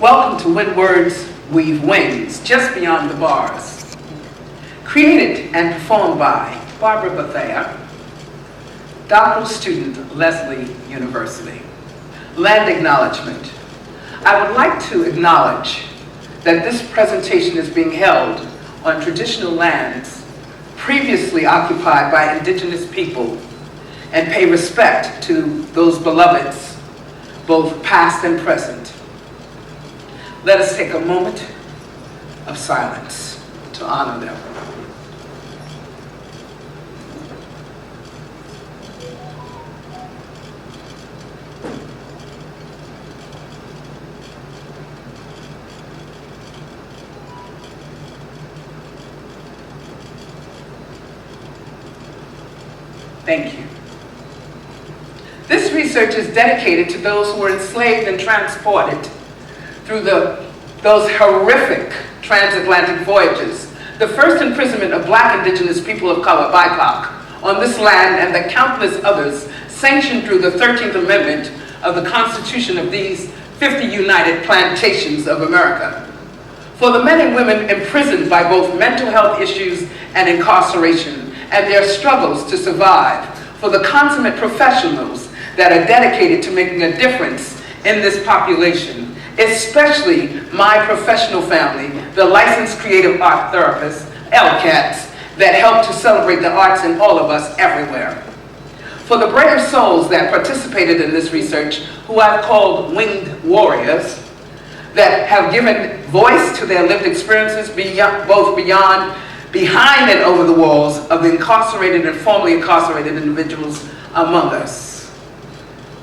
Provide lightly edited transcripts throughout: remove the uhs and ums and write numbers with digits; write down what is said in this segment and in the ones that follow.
Welcome to When Words Weave Wings, Just Beyond the Bars. Created and performed by Barbara Bethea, doctoral student, Lesley University. Land acknowledgement. I would like to acknowledge that this presentation is being held on traditional lands previously occupied by indigenous people and pay respect to those beloveds, both past and present. Let us take a moment of silence to honor them. Thank you. This research is dedicated to those who were enslaved and transported through those horrific transatlantic voyages, the first imprisonment of Black indigenous people of color, BIPOC, on this land, and the countless others sanctioned through the 13th Amendment of the Constitution of these 50 United Plantations of America. For the men and women imprisoned by both mental health issues and incarceration, and their struggles to survive, for the consummate professionals that are dedicated to making a difference in this population, especially my professional family, the licensed creative art therapists, LCATs, that help to celebrate the arts in all of us everywhere. For the brave souls that participated in this research, who I've called winged warriors, that have given voice to their lived experiences behind and over the walls of the incarcerated and formerly incarcerated individuals among us.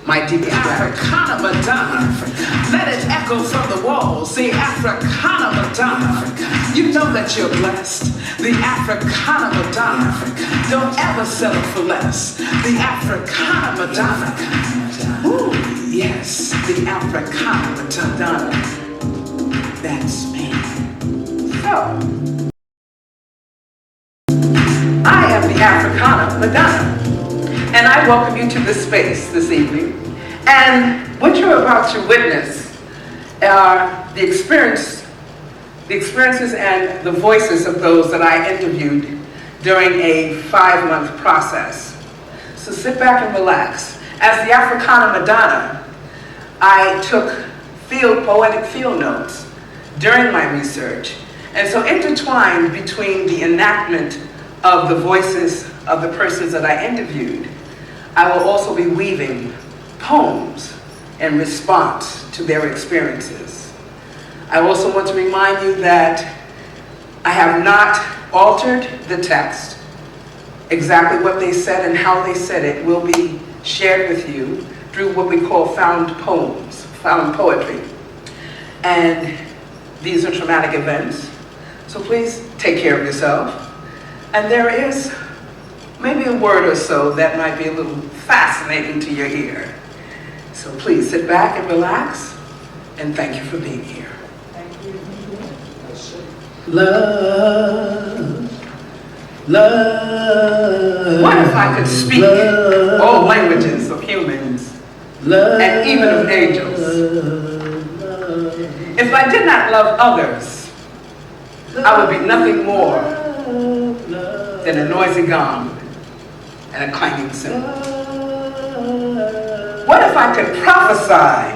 My deepest Africana Madonna, let it echo from the walls. The Africana Madonna, you know that you're blessed. The Africana Madonna, don't ever settle for less. The Africana Madonna, ooh, yes, the Africana Madonna, that's me. So, I am the Africana Madonna, and I welcome you to this space this evening. And what you're about to witness are the experiences and the voices of those that I interviewed during a 5-month process. So sit back and relax. As the Africana Madonna, I took poetic field notes during my research, and so intertwined between the enactment of the voices of the persons that I interviewed, I will also be weaving poems in response to their experiences. I also want to remind you that I have not altered the text. Exactly what they said and how they said it will be shared with you through what we call found poems, found poetry. And these are traumatic events, so please take care of yourself. And there is maybe a word or so that might be a little fascinating to your ear. So please sit back and relax, and thank you for being here. Thank you. Love, love. What if I could speak all languages of humans and even of angels? If I did not love others, I would be nothing more than a noisy gong and a clanging cymbal. What if I could prophesy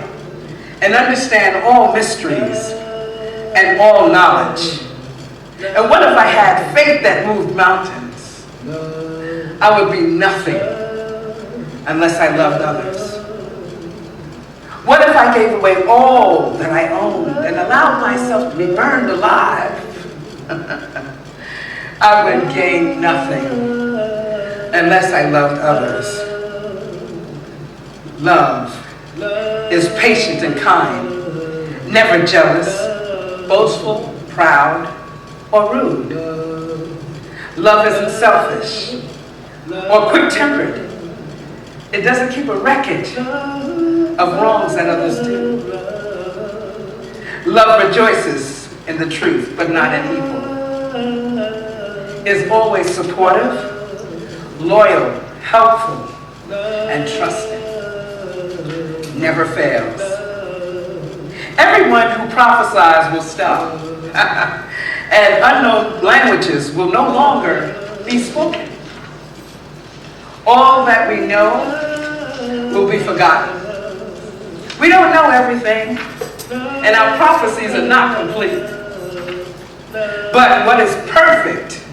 and understand all mysteries and all knowledge? And what if I had faith that moved mountains? I would be nothing unless I loved others. What if I gave away all that I owned and allowed myself to be burned alive? I would gain nothing unless I loved others. Love is patient and kind, never jealous, boastful, proud, or rude. Love isn't selfish or quick-tempered. It doesn't keep a record of wrongs that others do. Love rejoices in the truth, but not in evil. Is always supportive, loyal, helpful, and trusting. Never fails. Everyone who prophesies will stop. And unknown languages will no longer be spoken. All that we know will be forgotten. We don't know everything, and our prophecies are not complete. But what is perfect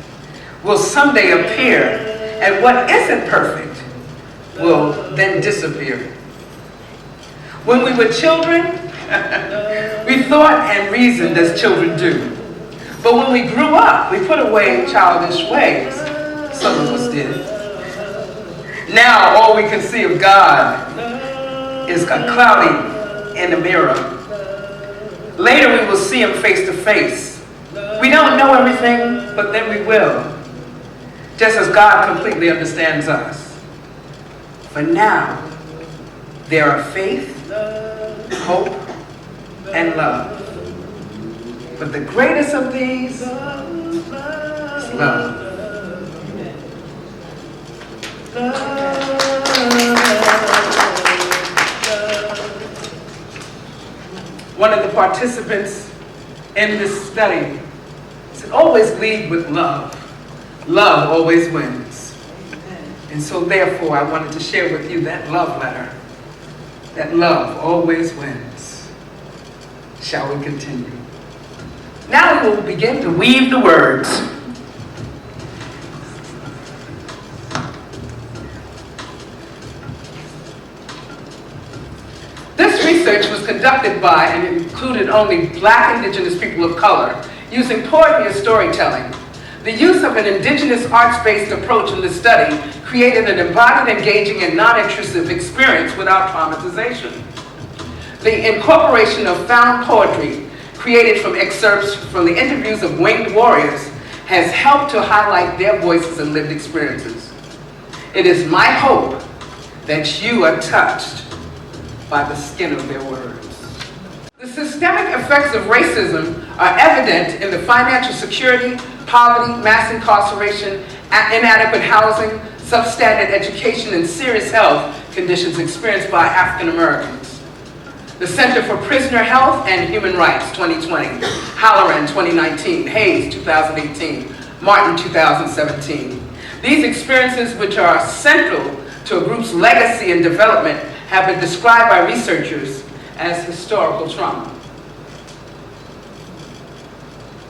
will someday appear, and what isn't perfect will then disappear. When we were children, we thought and reasoned as children do. But when we grew up, we put away childish ways. Some of us did. Now all we can see of God is cloudy in the mirror. Later we will see him face to face. We don't know everything, but then we will. Just as God completely understands us. For now, there are faith, hope, and love. But the greatest of these is love. One of the participants in this study said, always lead with love. Love always wins. And so therefore, I wanted to share with you that love letter. That love always wins. Shall we continue? Now we will begin to weave the words. This research was conducted by and included only Black Indigenous people of color using poetry and storytelling. The use of an indigenous arts-based approach in the study created an embodied, engaging, and non-intrusive experience without traumatization. The incorporation of found poetry created from excerpts from the interviews of winged warriors has helped to highlight their voices and lived experiences. It is my hope that you are touched by the skin of their words. The systemic effects of racism are evident in the financial security, poverty, mass incarceration, inadequate housing, substandard education, and serious health conditions experienced by African Americans. The Center for Prisoner Health and Human Rights, 2020, Halloran, 2019, Hayes, 2018, Martin, 2017. These experiences, which are central to a group's legacy and development, have been described by researchers as historical trauma.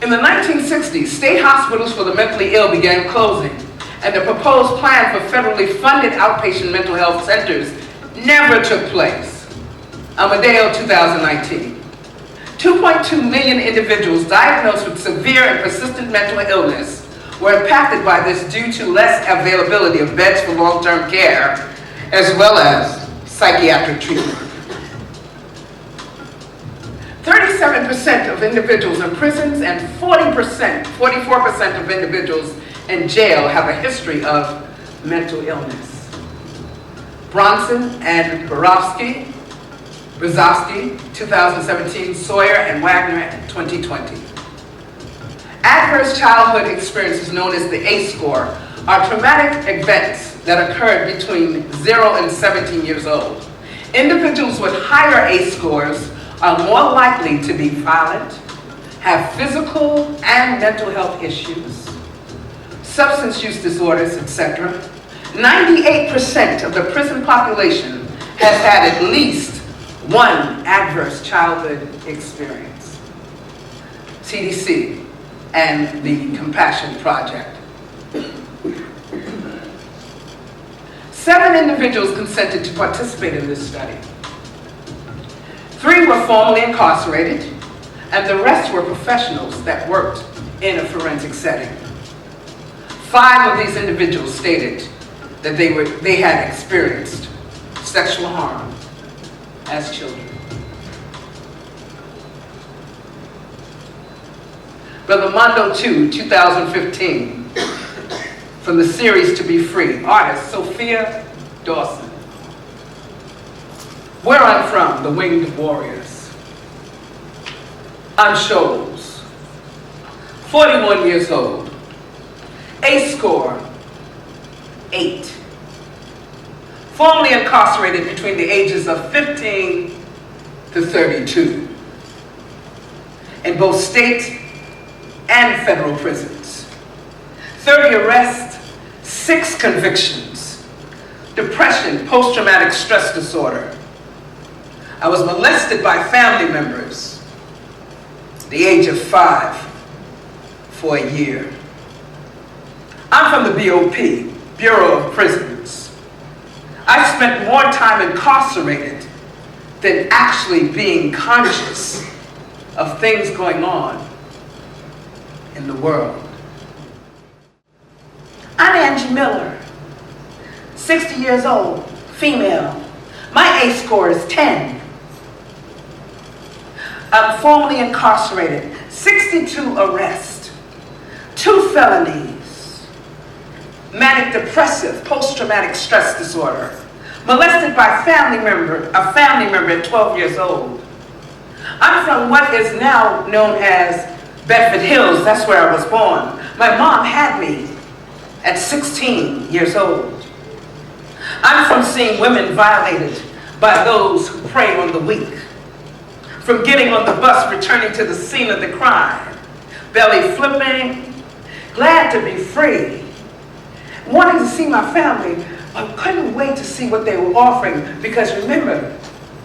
In the 1960s, state hospitals for the mentally ill began closing, and the proposed plan for federally funded outpatient mental health centers never took place. Amadeo, 2019. 2.2 million individuals diagnosed with severe and persistent mental illness were impacted by this due to less availability of beds for long-term care, as well as psychiatric treatment. 37% of individuals in prisons and 44% of individuals in jail have a history of mental illness. Bronson and Brzozowski, 2017, Sawyer and Wagner, 2020. Adverse childhood experiences known as the ACE score are traumatic events that occurred between 0 and 17 years old. Individuals with higher ACE scores are more likely to be violent, have physical and mental health issues, substance use disorders, etc. 98% of the prison population has had at least one adverse childhood experience. CDC and the Compassion Project. 7 individuals consented to participate in this study. 3 were formally incarcerated, and the rest were professionals that worked in a forensic setting. 5 of these individuals stated that they had experienced sexual harm as children. Brother Mondo 2, 2015, from the series To Be Free, artist Sophia Dawson. Where I'm from, the Winged Warriors. I'm Shoals, 41 years old. ACE score, 8. Formerly incarcerated between the ages of 15 to 32. in both state and federal prisons. 30 arrests, 6 convictions. Depression, post-traumatic stress disorder. I was molested by family members at the age of 5 for a year. I'm from the BOP, Bureau of Prisons. I spent more time incarcerated than actually being conscious of things going on in the world. I'm Angie Miller, 60 years old, female. My ACE score is 10. I'm formerly incarcerated, 62 arrests, 2 felonies, manic depressive, post-traumatic stress disorder, molested by a family member at 12 years old. I'm from what is now known as Bedford Hills. That's where I was born. My mom had me at 16 years old. I'm from seeing women violated by those who prey on the weak. From getting on the bus returning to the scene of the crime, belly flipping, glad to be free, wanting to see my family, I couldn't wait to see what they were offering, because remember,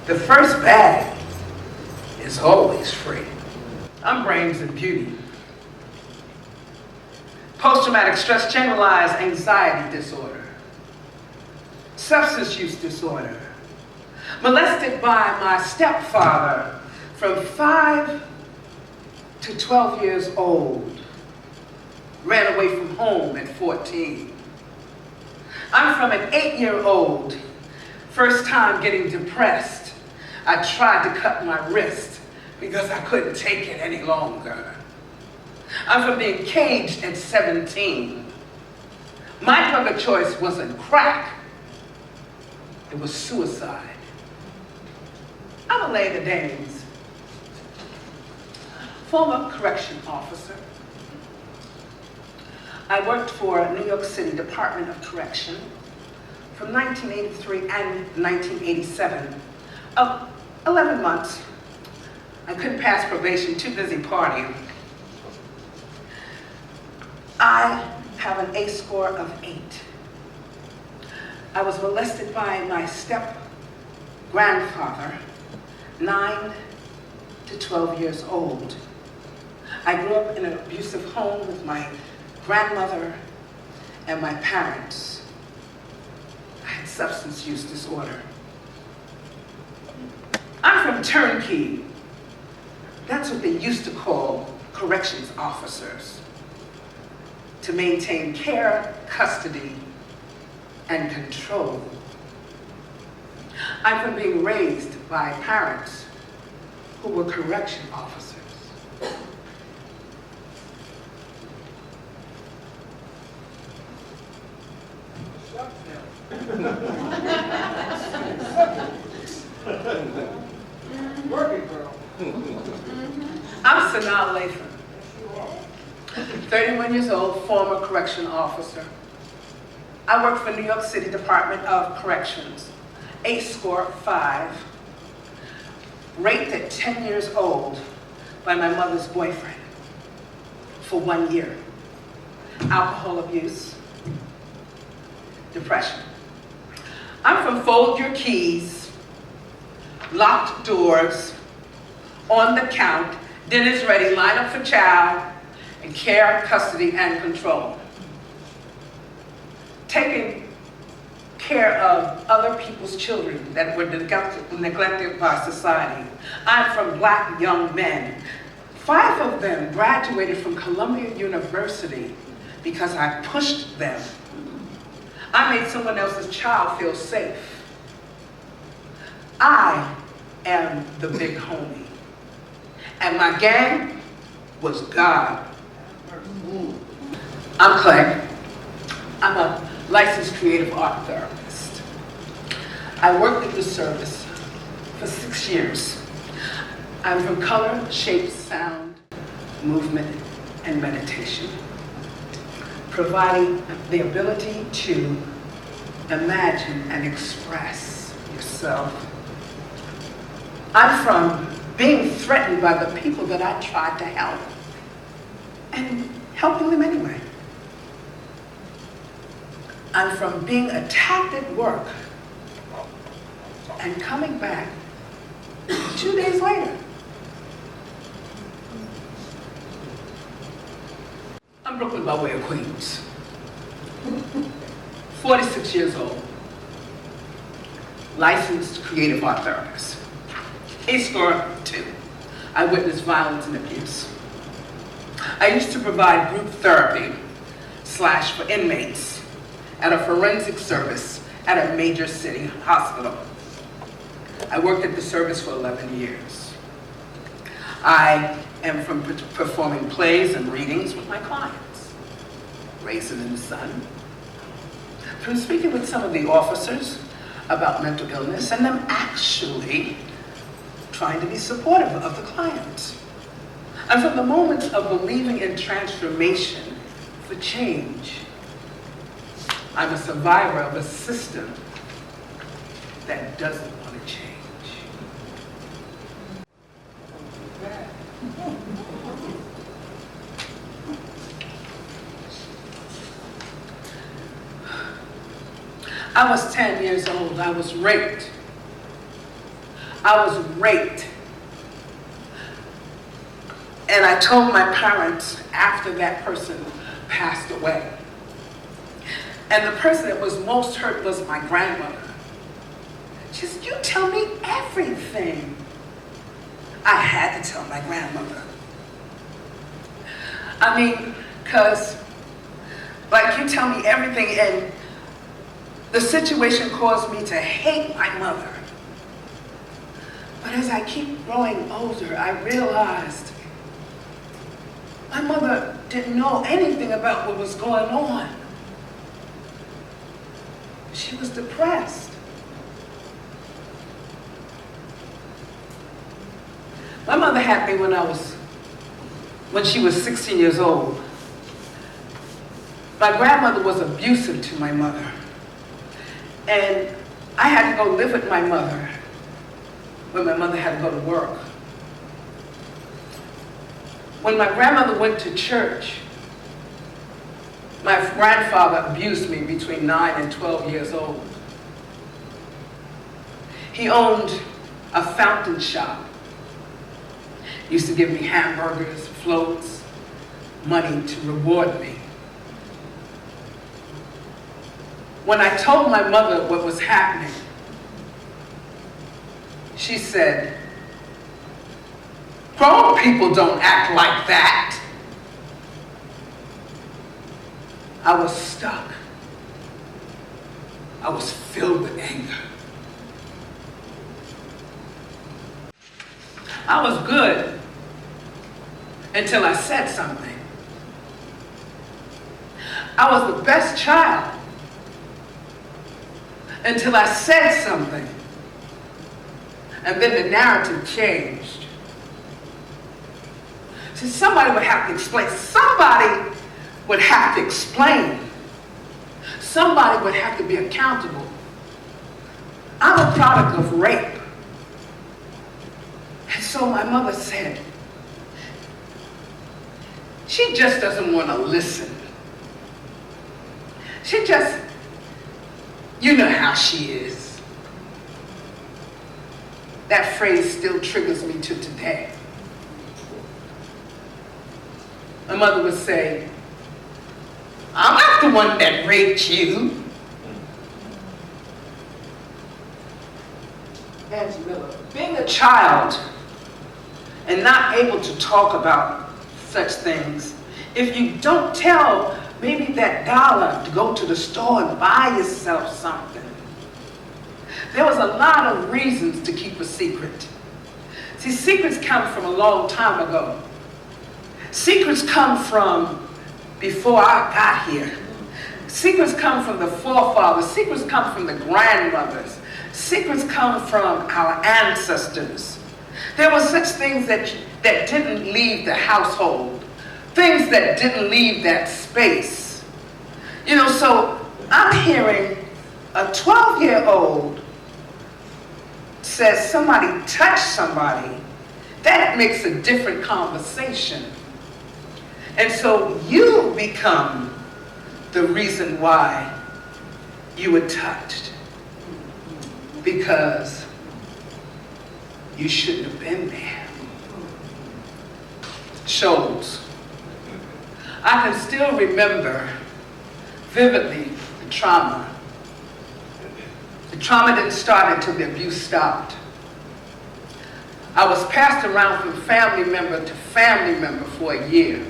the first bag is always free. I'm brains and beauty. Post-traumatic stress, generalized anxiety disorder, substance use disorder, molested by my stepfather from 5 to 12 years old, ran away from home at 14. I'm from an 8-year-old, first time getting depressed. I tried to cut my wrist because I couldn't take it any longer. I'm from being caged at 17. My drug of choice wasn't crack, it was suicide. I'm Elaine Danes, former correction officer. I worked for New York City Department of Correction from 1983 and 1987. 11 months. I couldn't pass probation, too busy partying. I have an ACE score of 8. I was molested by my step-grandfather, 9 to 12 years old. I grew up in an abusive home with my grandmother and my parents. I had substance use disorder. I'm from turnkey. That's what they used to call corrections officers, to maintain care, custody, and control. I'm from being raised by parents who were correction officers. Working girl. I'm Sanaa Lathan, 31 years old, former correction officer. I work for New York City Department of Corrections. ACE score 5. Raped at 10 years old by my mother's boyfriend for 1 year. Alcohol abuse. Depression. I'm from fold your keys, locked doors, on the count, dinner's ready, line up for chow, and care, custody, and control. Taking care of other people's children that were neglected by society. I'm from black young men. 5 of them graduated from Columbia University because I pushed them. I made someone else's child feel safe. I am the big homie. And my gang was God. I'm Clay. I'm a licensed creative art therapist. I worked at the service for 6 years. I'm from color, shape, sound, movement, and meditation, providing the ability to imagine and express yourself. I'm from being threatened by the people that I tried to help and helping them anyway. I'm from being attacked at work and coming back 2 days later. I'm Brooklyn by way of Queens. 46 years old. Licensed creative art therapist. A-score 2. I witnessed violence and abuse. I used to provide group therapy / for inmates at a forensic service at a major city hospital. I worked at the service for 11 years. I am from performing plays and readings with my clients, Raisin in the Sun, from speaking with some of the officers about mental illness and them actually trying to be supportive of the client. And from the moment of believing in transformation for change, I'm a survivor of a system that doesn't want to change. I was 10 years old. I was raped. I was raped. And I told my parents after that person passed away. And the person that was most hurt was my grandmother. She said, "You tell me everything." I had to tell my grandmother. I mean, because, like, you tell me everything, and the situation caused me to hate my mother. But as I keep growing older, I realized my mother didn't know anything about what was going on. She was depressed. My mother had me when she was 16 years old. My grandmother was abusive to my mother. And I had to go live with my mother when my mother had to go to work. When my grandmother went to church, my grandfather abused me between 9 and 12 years old. He owned a fountain shop. Used to give me hamburgers, floats, money to reward me. When I told my mother what was happening, she said, "Grown people don't act like that." I was stuck. I was filled with anger. I was good until I said something. I was the best child until I said something. And then the narrative changed. See, somebody would have to explain. Somebody would have to explain. Somebody would have to be accountable. I'm a product of rape. And so my mother said, she just doesn't want to listen. She just, you know how she is. That phrase still triggers me to today. My mother would say, "I'm not the one that raped you." Angie Miller, being a child and not able to talk about such things, if you don't tell maybe that dollar to go to the store and buy yourself something. There was a lot of reasons to keep a secret. See, secrets come from a long time ago. Secrets come from before I got here. Secrets come from the forefathers. Secrets come from the grandmothers. Secrets come from our ancestors. There were such things that didn't leave the household. Things that didn't leave that space. You know, so I'm hearing a 12-year-old says somebody touched somebody that makes a different conversation. And so you become the reason why you were touched, because you shouldn't have been there. Shows. I can still remember vividly the trauma. The trauma didn't start until the abuse stopped. I was passed around from family member to family member for a year.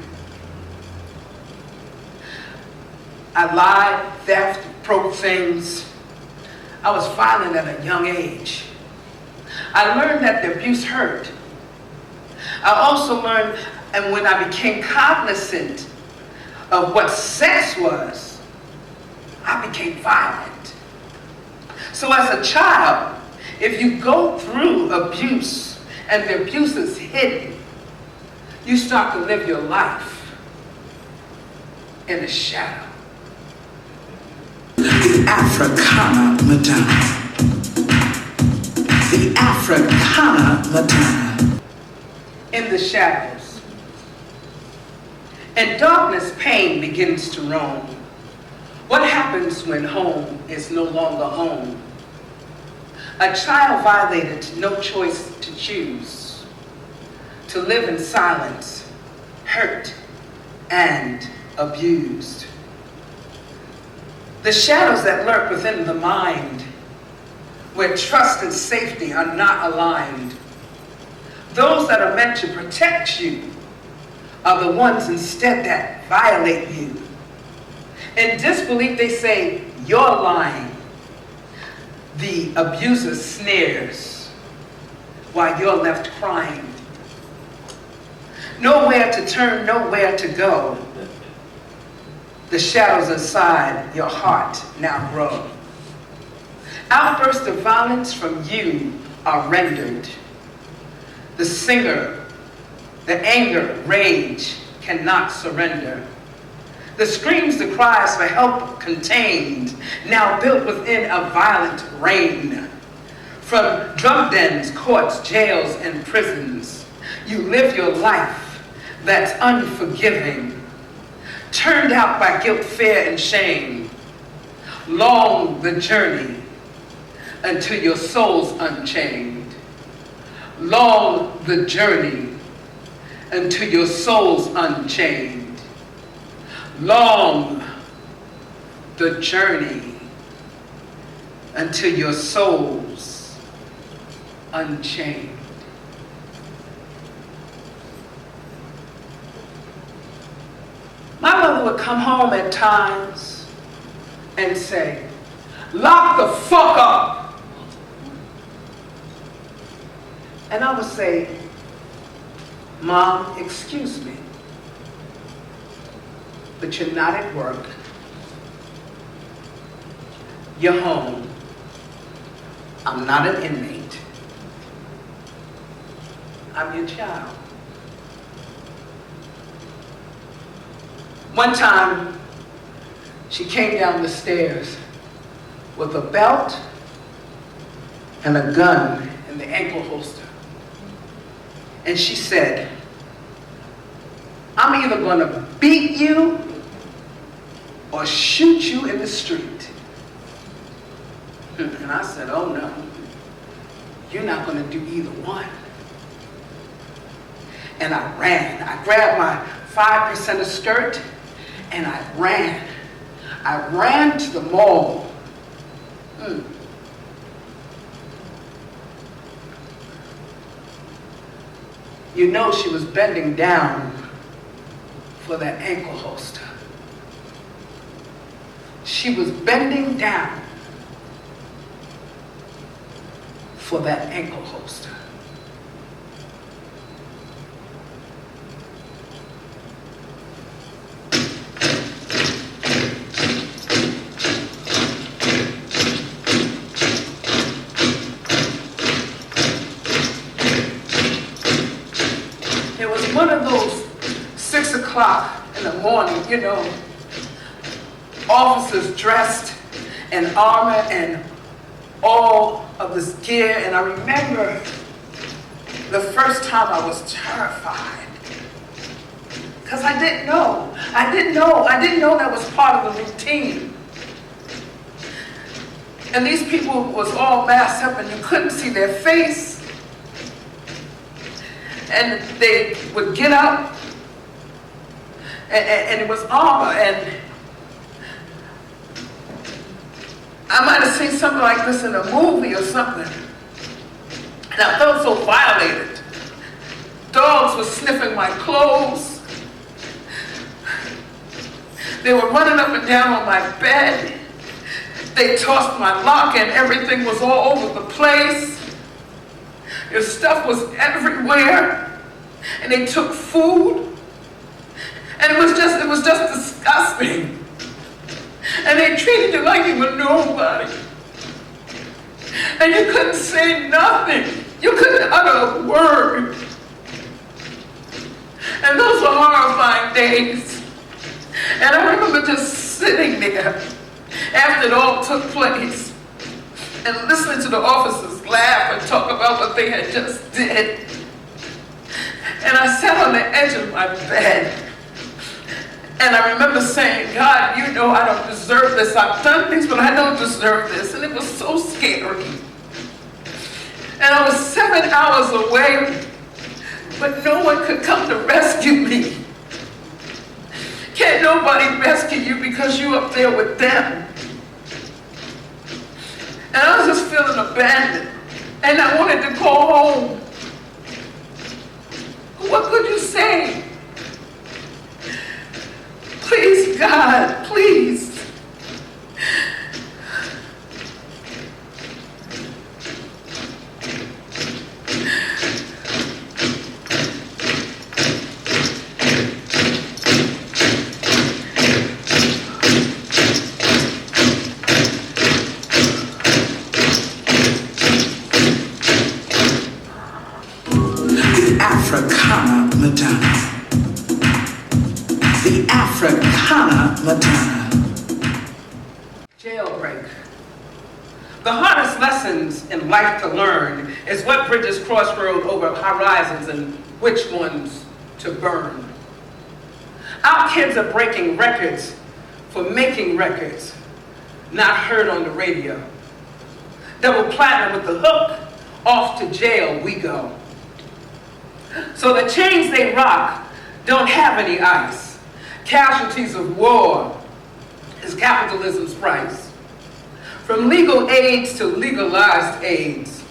I lied, theft, broke things. I was violent at a young age. I learned that the abuse hurt. I also learned, and when I became cognizant of what sex was, I became violent. So as a child, if you go through abuse and the abuse is hidden, you start to live your life in a shadow. The Africana Madonna. The Africana Madonna. In the shadows. In darkness, pain begins to roam. What happens when home is no longer home? A child violated no choice to choose, to live in silence, hurt, and abused. The shadows that lurk within the mind, where trust and safety are not aligned. Those that are meant to protect you are the ones instead that violate you. In disbelief, they say, "You're lying." The abuser sneers while you're left crying. Nowhere to turn, nowhere to go. The shadows inside your heart now grow. Outbursts of violence from you are rendered. The singer, the anger, rage cannot surrender. The screams, the cries for help contained, now built within a violent rain. From drug dens, courts, jails, and prisons, you live your life that's unforgiving, turned out by guilt, fear, and shame. Long the journey until your soul's unchained. Long the journey until your soul's unchained. Long the journey until your soul's unchained. My mother would come home at times and say, "Lock the fuck up." And I would say, "Mom, excuse me, but you're not at work. You're home. I'm not an inmate. I'm your child." One time, she came down the stairs with a belt and a gun in the ankle holster. And she said, "I'm either going to beat you or shoot you in the street." And I said, "Oh no, you're not going to do either one." And I ran. I grabbed my 5% skirt and I ran. I ran to the mall. You know, she was bending down for that ankle holster. She was bending down for that ankle holster. It was one of those 6 o'clock in the morning, you know, officers dressed in armor and all of this gear. And I remember the first time I was terrified. Because I didn't know. I didn't know that was part of the routine. And these people was all masked up and you couldn't see their face. And they would get up and it was armor, and I might have seen something like this in a movie or something. And I felt so violated. Dogs were sniffing my clothes. They were running up and down on my bed. They tossed my lock and everything was all over the place. Your stuff was everywhere. And they took food. And it was just disgusting. And they treated you like you were nobody. And you couldn't say nothing. You couldn't utter a word. And those were horrifying days. And I remember just sitting there after it all took place and listening to the officers laugh and talk about what they had just did. And I sat on the edge of my bed. And I remember saying, God, you know I don't deserve this. I've done things, but I don't deserve this. And it was so scary. And I was 7 hours away, but no one could come to rescue me. Can't nobody rescue you because you're up there with them. And I was just feeling abandoned. And I wanted to go home. What could you say? Please, God, please. The Africana Madonna. The Africana Madonna. Jailbreak. The hardest lessons in life to learn is what bridges crossroad over horizons and which ones to burn. Our kids are breaking records for making records not heard on the radio. Double platinum with the hook, off to jail we go. So the chains they rock don't have any ice. Casualties of war is capitalism's price. From legal aids to legalized aids.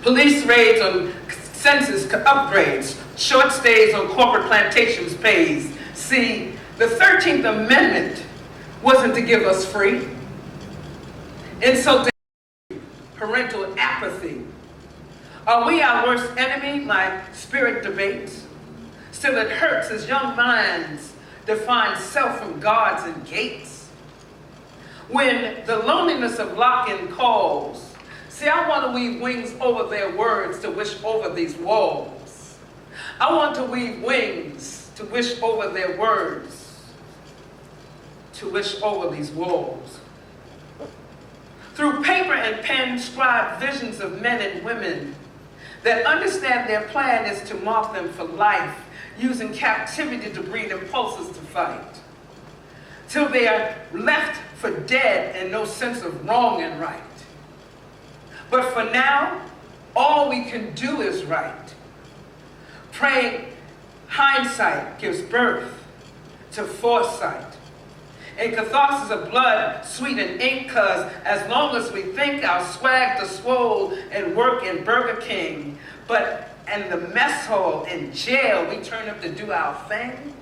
Police raids on census upgrades. Short stays on corporate plantations pays. See, the 13th Amendment wasn't to give us free. Insult, parental apathy. Are we our worst enemy? My spirit debates. Still it hurts as young minds define self from guards and gates. When the loneliness of lock-in calls, see, I want to weave wings over their words to wish over these walls. I want to weave wings to wish over their words, to wish over these walls. Through paper and pen, scribe visions of men and women that understand their plan is to mark them for life, using captivity to breed impulses to fight, till they are left for dead and no sense of wrong and right. But for now, all we can do is right. Praying hindsight gives birth to foresight. And catharsis of blood, sweet and ink, 'cause as long as we think our swag to swole and work in Burger King, but in the mess hall in jail, we turn up to do our thing.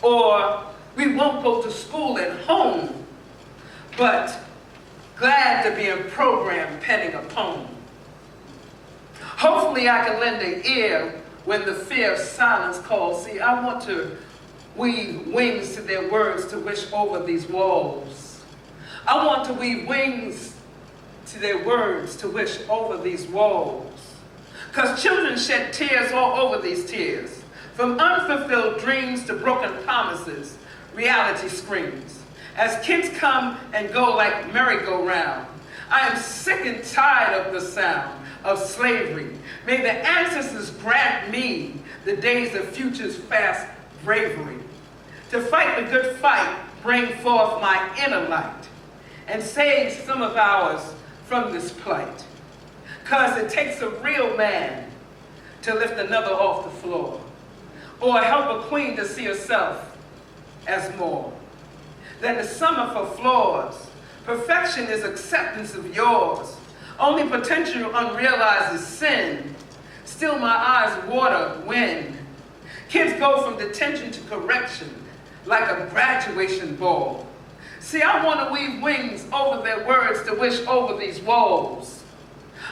Or we won't go to school at home, but glad to be in program penning a poem. Hopefully I can lend an ear when the fear of silence calls. See, I want to weave wings to their words to wish over these walls. I want to weave wings to their words to wish over these walls. Because children shed tears all over these tears. From unfulfilled dreams to broken promises, reality screams. As kids come and go like merry-go-round, I am sick and tired of the sound. of slavery. May the ancestors grant me the days of future's fast bravery. To fight the good fight, bring forth my inner light, and save some of ours from this plight. 'Cause it takes a real man to lift another off the floor, or help a queen to see herself as more than the summer for flaws. Perfection is acceptance of yours. Only potential unrealized is sin. Still my eyes water when kids go from detention to correction like a graduation ball. See, I want to weave wings over their words to wish over these walls.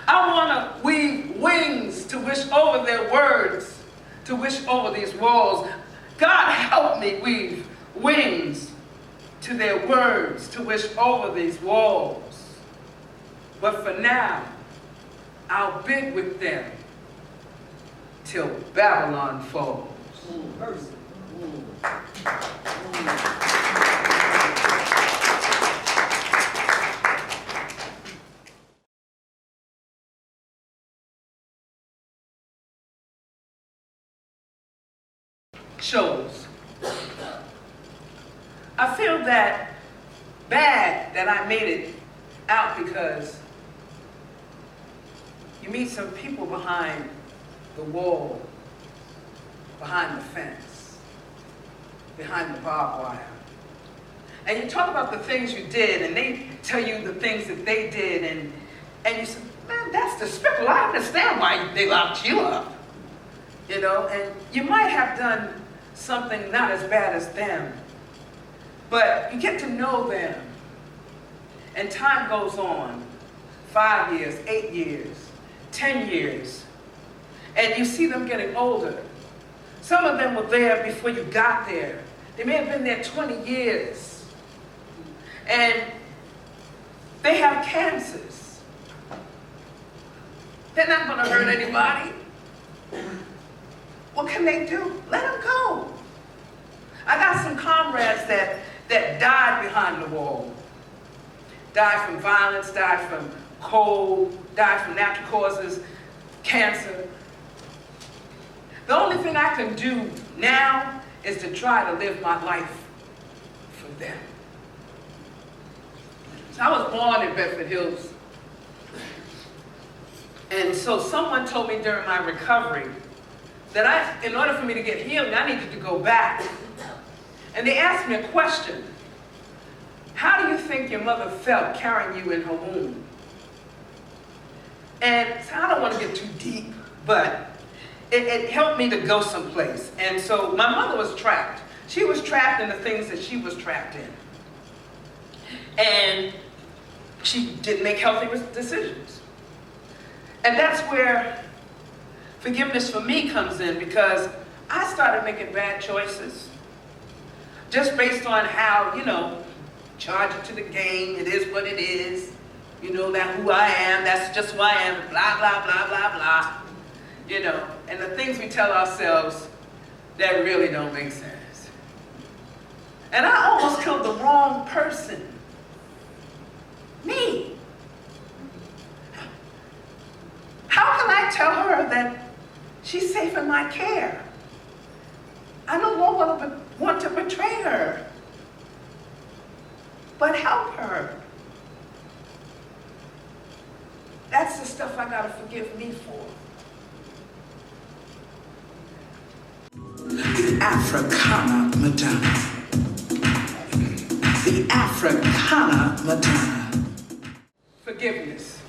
I want to weave wings to wish over their words to wish over these walls. God help me weave wings to their words to wish over these walls. But for now, I'll bid with them till Babylon falls. Shows. I feel that bad that I made it out because you meet some people behind the wall, behind the fence, behind the barbed wire. And you talk about the things you did, and they tell you the things that they did, and you say, man, that's despicable. I understand why they locked you up. You know, and you might have done something not as bad as them, but you get to know them, and time goes on, 5 years, 8 years, 10 years, and you see them getting older. Some of them were there before you got there. They may have been there 20 years, and they have cancers. They're not going to hurt anybody. What can they do? Let them go. I got some comrades that died behind the wall. Died from violence, died from cold, died from natural causes, cancer. The only thing I can do now is to try to live my life for them. So I was born in Bedford Hills. And so someone told me during my recovery that in order for me to get healed, I needed to go back. And they asked me a question. How do you think your mother felt carrying you in her womb? And so I don't want to get too deep, but it helped me to go someplace. And so my mother was trapped. She was trapped in the things that she was trapped in. And she didn't make healthy decisions. And that's where forgiveness for me comes in, because I started making bad choices just based on how, charge it to the game, it is what it is, that who I am, that's just who I am, blah, blah, blah, blah, blah, and the things we tell ourselves that really don't make sense. And I almost killed the wrong person. Me. How can I tell her that she's safe in my care? I no longer want to betray her, but help her. That's the stuff I gotta forgive me for. The Africana Madonna. The Africana Madonna. Forgiveness.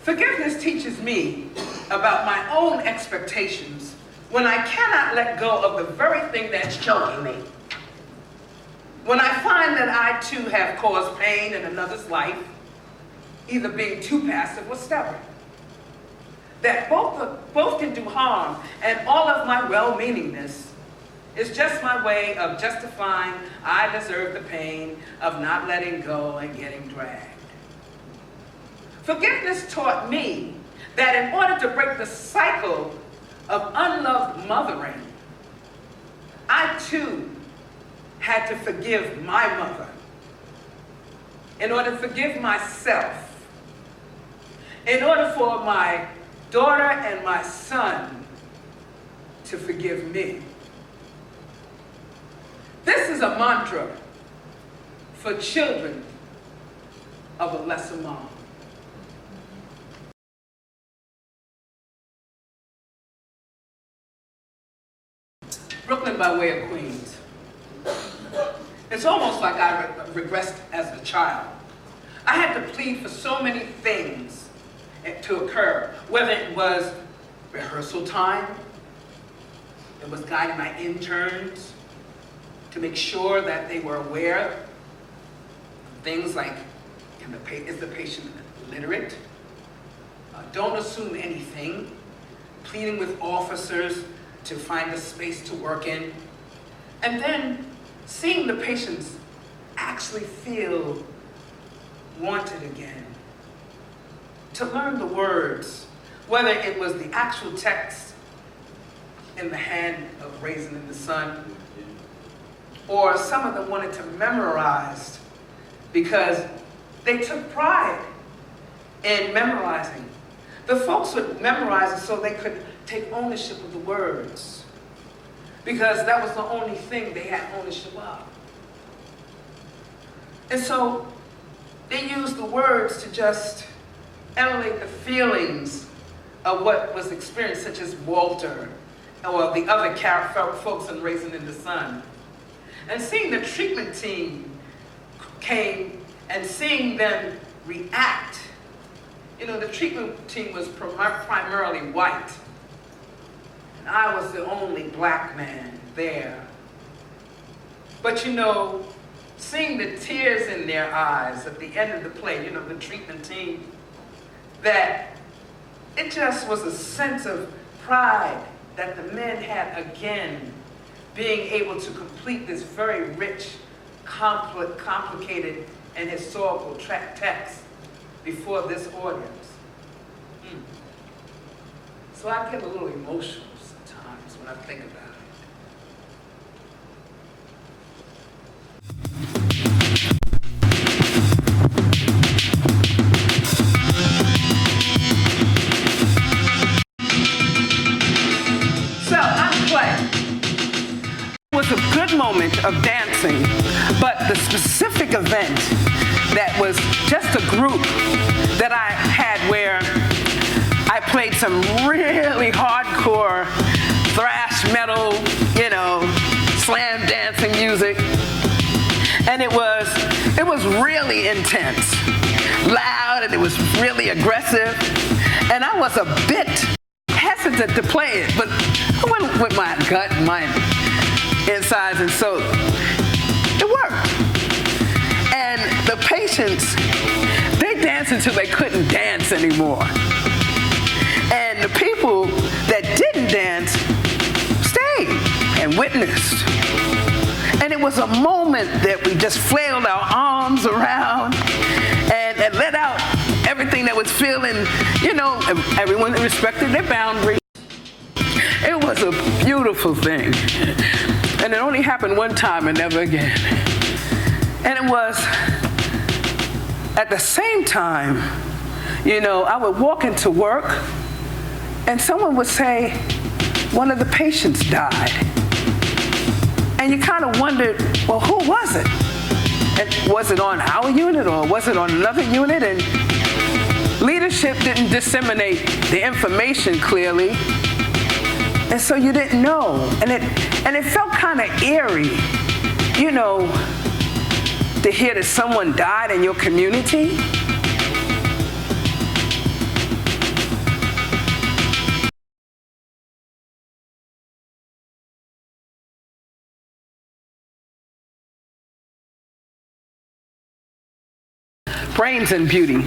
Forgiveness teaches me about my own expectations when I cannot let go of the very thing that's choking me. When I find that I too have caused pain in another's life, either being too passive or stubborn. That both can do harm, and all of my well-meaningness is just my way of justifying I deserve the pain of not letting go and getting dragged. Forgiveness taught me that in order to break the cycle of unloved mothering, I too had to forgive my mother in order to forgive myself, in order for my daughter and my son to forgive me. This is a mantra for children of a lesser mom. Brooklyn by way of Queens. It's almost like I regressed as a child. I had to plead for so many things to occur, whether it was rehearsal time, it was guiding my interns to make sure that they were aware of things like, is the patient literate? Don't assume anything. Pleading with officers to find a space to work in. And then seeing the patients actually feel wanted again. To learn the words, whether it was the actual text in the hand of Raisin in the Sun, or some of them wanted to memorize because they took pride in memorizing. The folks would memorize it so they could take ownership of the words, because that was the only thing they had ownership of. And so they used the words to just emulate the feelings of what was experienced, such as Walter or the other folks in Raisin in the Sun. And seeing the treatment team came and seeing them react. You know, the treatment team was primarily white. And I was the only black man there. But you know, seeing the tears in their eyes at the end of the play, you know, the treatment team, that it just was a sense of pride that the men had again being able to complete this very rich, complicated, and historical text before this audience. So I get a little emotional sometimes when I think about it. So I'm playing. It was a good moment of dancing, but the specific event that was just a group that I had where I played some really hardcore thrash metal, you know, slam dancing music. And it was really intense, loud, and it was really aggressive. And I was a bit hesitant to play it, but I went with my gut and my insides, and so it worked. And the patients, they danced until they couldn't dance anymore. And the people that didn't dance stayed and witnessed. And it was a moment that we just flailed our arms around and let out everything that was feeling, you know, everyone respected their boundaries. It was a beautiful thing. And it only happened one time and never again. And it was at the same time, you know, I would walk into work and someone would say, one of the patients died. And you kind of wondered, well, who was it? And was it on our unit or was it on another unit? And leadership didn't disseminate the information clearly. And so you didn't know. And it felt kind of eerie, you know, to hear that someone died in your community. Brains and beauty.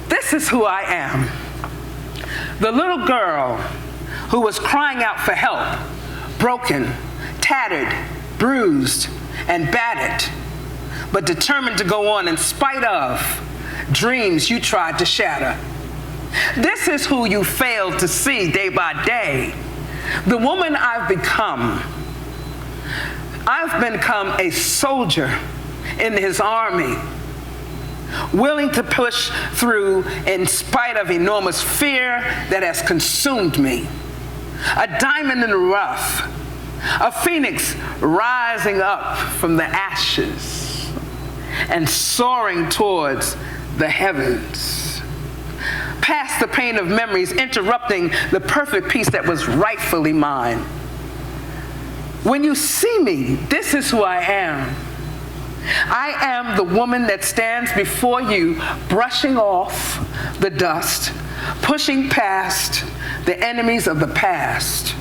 This is who I am. The little girl who was crying out for help, broken, tattered, bruised, and battered, but determined to go on in spite of dreams you tried to shatter. This is who you failed to see day by day. The woman I've become. I've become a soldier in his army. willing to push through in spite of enormous fear that has consumed me. A diamond in the rough, a phoenix rising up from the ashes and soaring towards the heavens. Past the pain of memories, interrupting the perfect peace that was rightfully mine. When you see me, this is who I am. I am the woman that stands before you, brushing off the dust, pushing past the enemies of the past,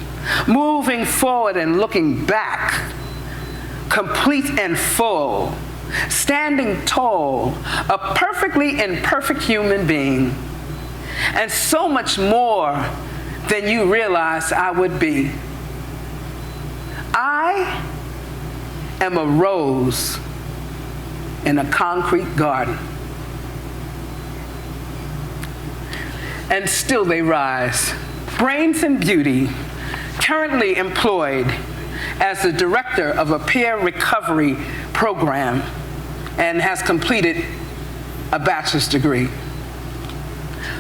moving forward and looking back, complete and full, standing tall, a perfectly imperfect human being, and so much more than you realize I would be. I am a rose in a concrete garden. And still they rise. Brains and Beauty, currently employed as the director of a peer recovery program and has completed a bachelor's degree.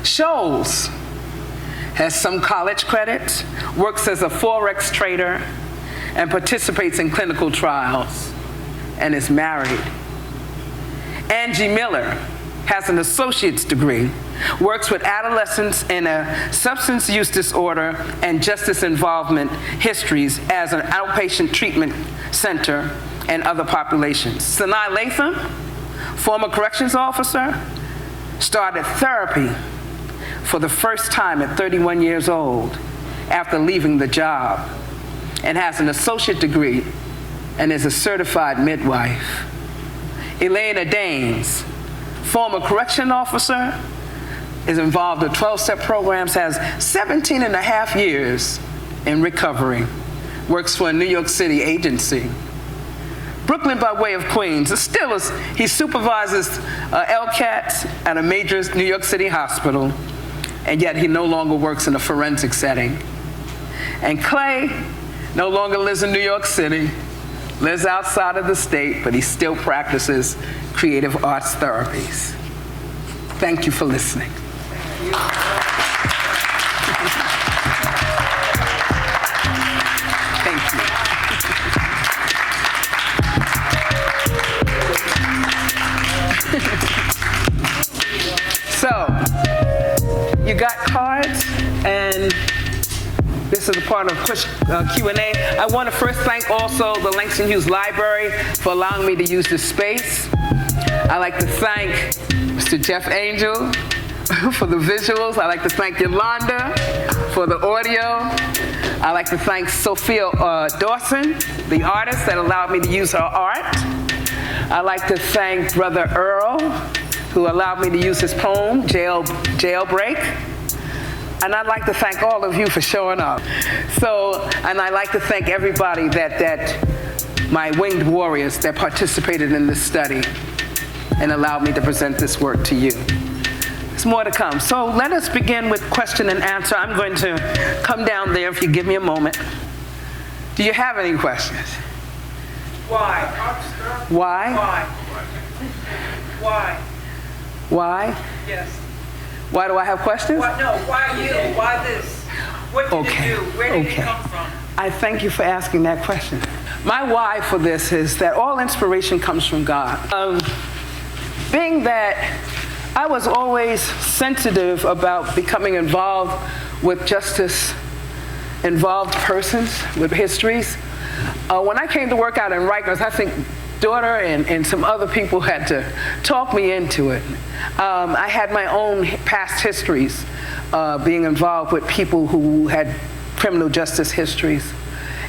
Shoals has some college credits, works as a Forex trader, and participates in clinical trials, and is married. Angie Miller has an associate's degree, works with adolescents in a substance use disorder and justice involvement histories as an outpatient treatment center and other populations. Sanaa Latham, former corrections officer, started therapy for the first time at 31 years old after leaving the job, and has an associate degree and is a certified midwife. Elena Daines, former correction officer, is involved with 12-step programs, has 17 and a half years in recovery, works for a New York City agency. Brooklyn by way of Queens, he supervises LCATs at a major New York City hospital, and yet he no longer works in a forensic setting. And Clay no longer lives in New York City, lives outside of the state, but he still practices creative arts therapies. Thank you for listening. Thank you. So, you got cards, and this is a part of Q&A. I want to first thank also the Langston Hughes Library for allowing me to use this space. I'd like to thank Mr. Jeff Angel for the visuals. I'd like to thank Yolanda for the audio. I'd like to thank Sophia Dawson, the artist that allowed me to use her art. I'd like to thank Brother Earl, who allowed me to use his poem, Jailbreak. And I'd like to thank all of you for showing up. And I'd like to thank everybody that my winged warriors that participated in this study and allowed me to present this work to you. There's more to come. So let us begin with question and answer. I'm going to come down there if you give me a moment. Do you have any questions? Why? Why? Why? Why? Why? Yes. Why do I have questions? Why, no, why you? Why this? What did Okay. you do? Where did Okay. it come from? I thank you for asking that question. My why for this is that all inspiration comes from God. Being that I was always sensitive about becoming involved with justice-involved persons, with histories, when I came to work out in Rikers, I think daughter and some other people had to talk me into it. I had my own past histories, being involved with people who had criminal justice histories,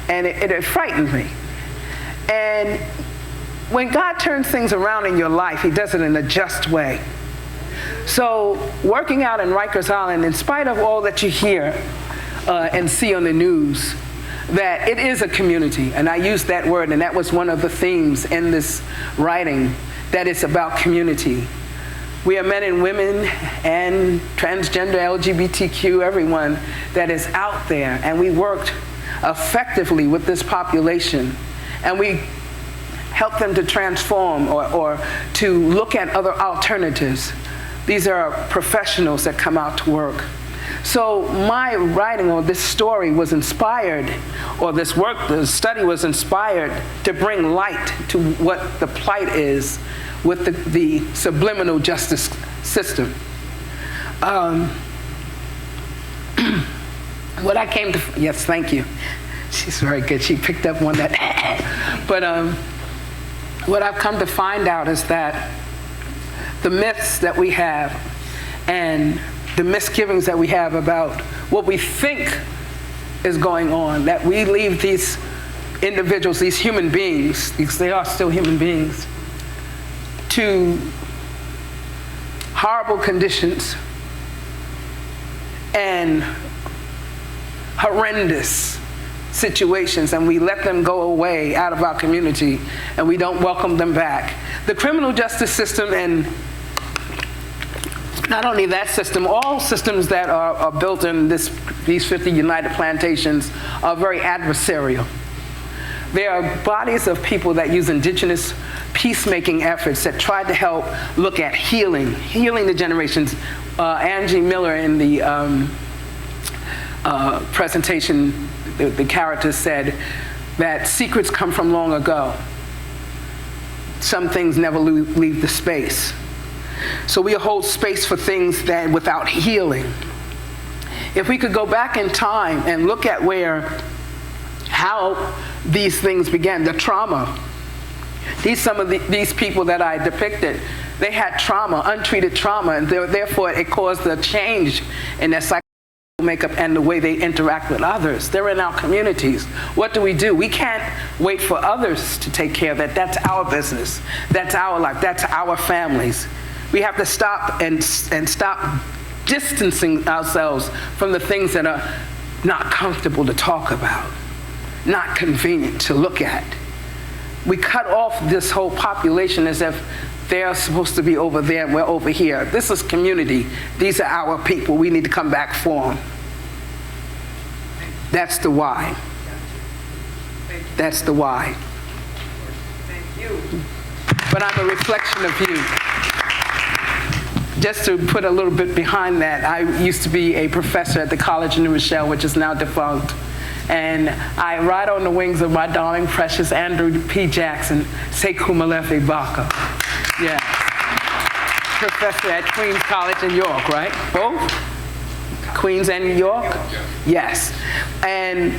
and it frightened me. And when God turns things around in your life, he does it in a just way. So working out in Rikers Island, in spite of all that you hear and see on the news, that it is a community, and I used that word, and that was one of the themes in this writing, that it's about community. We are men and women and transgender, LGBTQ, everyone that is out there, and we worked effectively with this population, and we help them to transform or to look at other alternatives. These are professionals that come out to work. So my writing or this story was inspired, or this work, the study was inspired to bring light to what the plight is with the subliminal justice system. What I came to, yes, thank you. She's very good. She picked up one that, but what I've come to find out is that the myths that we have and the misgivings that we have about what we think is going on, that we leave these individuals, these human beings, because they are still human beings, to horrible conditions and horrendous situations, and we let them go away out of our community and we don't welcome them back. The criminal justice system, and not only that system, all systems that are built in these 50 United Plantations are very adversarial. There are bodies of people that use indigenous peacemaking efforts that try to help look at healing the generations. Angie Miller in the presentation, the character said that secrets come from long ago. Some things never leave the space. So we hold space for things that without healing. If we could go back in time and look at how these things began, the trauma. These people that I depicted, they had trauma, untreated trauma, and therefore it caused a change in their psychological makeup and the way they interact with others. They're in our communities. What do? We can't wait for others to take care of that. That's our business. That's our life. That's our families. We have to stop and stop distancing ourselves from the things that are not comfortable to talk about, not convenient to look at. We cut off this whole population as if they're supposed to be over there and we're over here. This is community. These are our people. We need to come back for them. That's the why. That's the why. Thank you. But I'm a reflection of you. Just to put a little bit behind that, I used to be a professor at the College of New Rochelle, which is now defunct. And I ride on the wings of my darling, precious Andrew P. Jackson, Sekou Malefi Baka. Yeah. Professor at Queens College in York, right? Both? Queens and New York? Yes. And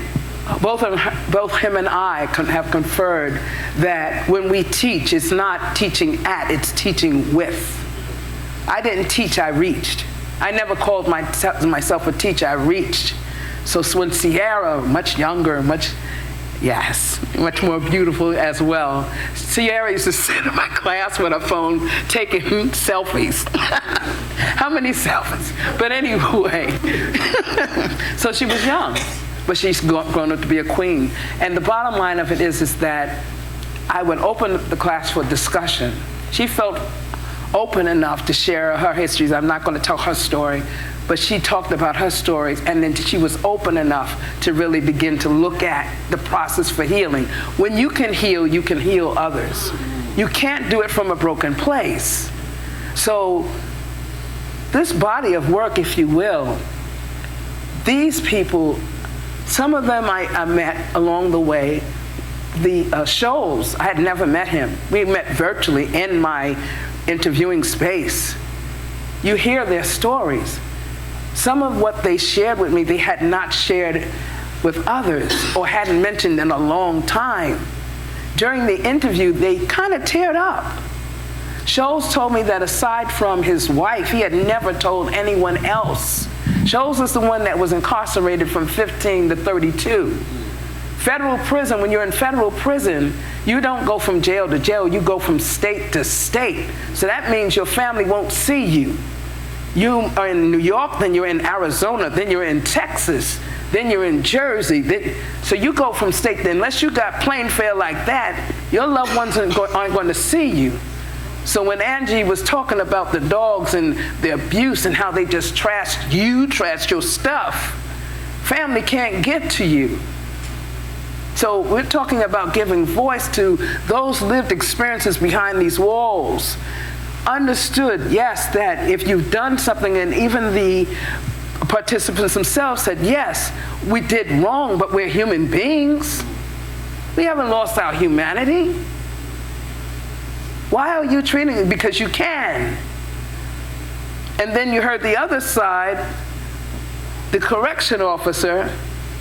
both him and I have conferred that when we teach, it's not teaching at, it's teaching with. I didn't teach, I reached. I never called myself a teacher, I reached. So when Sierra, much younger, much more beautiful as well, Sierra used to sit in my class with her phone taking selfies. How many selfies? But anyway, so she was young, but she's grown up to be a queen. And the bottom line of it is that I would open the class for discussion. She felt open enough to share her histories. I'm not going to tell her story, but she talked about her stories, and then she was open enough to really begin to look at the process for healing. When you can heal others. You can't do it from a broken place. So this body of work, if you will, these people, some of them I met along the way. The Scholes, I had never met him. We met virtually in my interviewing space. You hear their stories. Some of what they shared with me, they had not shared with others or hadn't mentioned in a long time. During the interview, they kind of teared up. Scholes told me that aside from his wife, he had never told anyone else. Scholes is the one that was incarcerated from 15 to 32. Federal prison, when you're in federal prison, you don't go from jail to jail, you go from state to state. So that means your family won't see you. You are in New York, then you're in Arizona, then you're in Texas, then you're in Jersey. So you go from state, unless you got plane fare like that, your loved ones aren't going to see you. So when Angie was talking about the dogs and the abuse and how they just trashed you, trashed your stuff, family can't get to you. So we're talking about giving voice to those lived experiences behind these walls. Understood, yes, that if you've done something, and even the participants themselves said, yes, we did wrong, but we're human beings. We haven't lost our humanity. Why are you treating it? Because you can. And then you heard the other side, the correction officer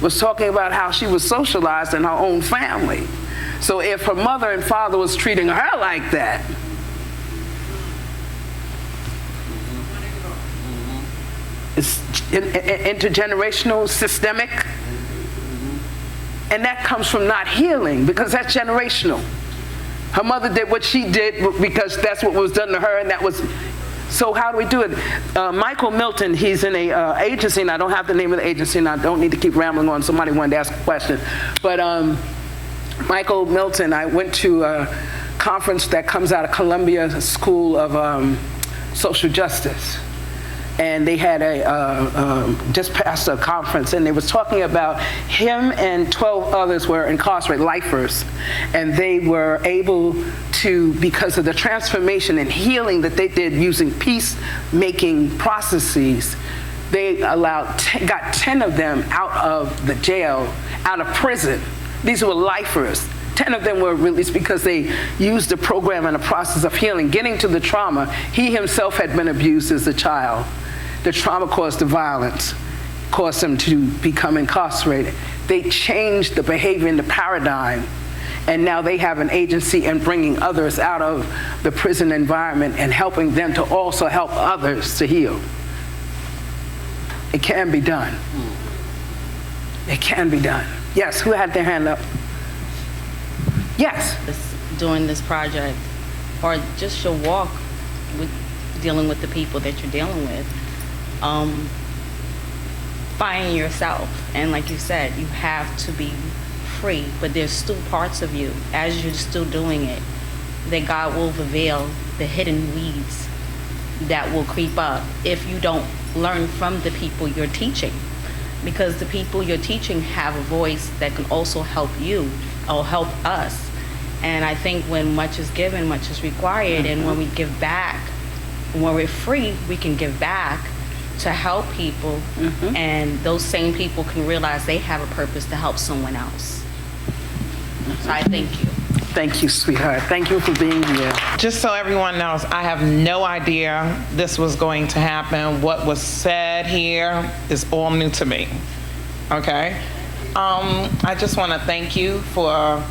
was talking about how she was socialized in her own family. So if her mother and father was treating her like that, it's intergenerational, systemic, and that comes from not healing, because that's generational. Her mother did what she did because that's what was done to her, and that was. So how do we do it? Michael Milton, he's in a agency, and I don't have the name of the agency, and I don't need to keep rambling on. Somebody wanted to ask a question. But Michael Milton, I went to a conference that comes out of Columbia School of Social Justice. And they had just passed a conference, and they was talking about him and 12 others were incarcerated, lifers, and they were able to, because of the transformation and healing that they did using peacemaking processes, they got 10 of them out of the jail, out of prison. These were lifers. 10 of them were released because they used the program and a process of healing, getting to the trauma. He himself had been abused as a child. The trauma caused the violence, caused them to become incarcerated. They changed the behavior and the paradigm, and now they have an agency in bringing others out of the prison environment and helping them to also help others to heal. It can be done. It can be done. Yes, who had their hand up? Yes. Doing this project, or just your walk with dealing with the people that you're dealing with. Finding yourself, and like you said, you have to be free, but there's still parts of you as you're still doing it that God will reveal the hidden weeds that will creep up if you don't learn from the people you're teaching, because the people you're teaching have a voice that can also help you or help us. And I think when much is given, much is required, and when we give back, when we're free, we can give back to help people, and those same people can realize they have a purpose to help someone else. So I thank you. Thank you, sweetheart. Thank you for being here. Just so everyone knows, I have no idea this was going to happen. What was said here is all new to me, okay? I just want to thank you for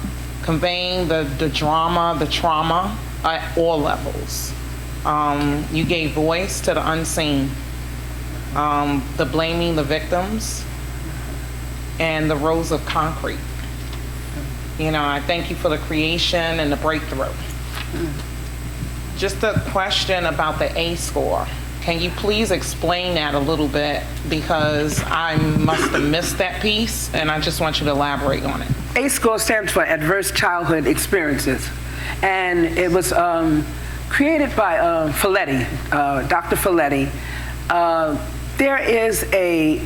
conveying the drama, the trauma at all levels. You gave voice to the unseen. The blaming the victims, and the rows of concrete. You know, I thank you for the creation and the breakthrough. Just a question about the A score. Can you please explain that a little bit? Because I must have missed that piece, and I just want you to elaborate on it. A score stands for Adverse Childhood Experiences, and it was created by Folletti, Dr. Folletti. There is a,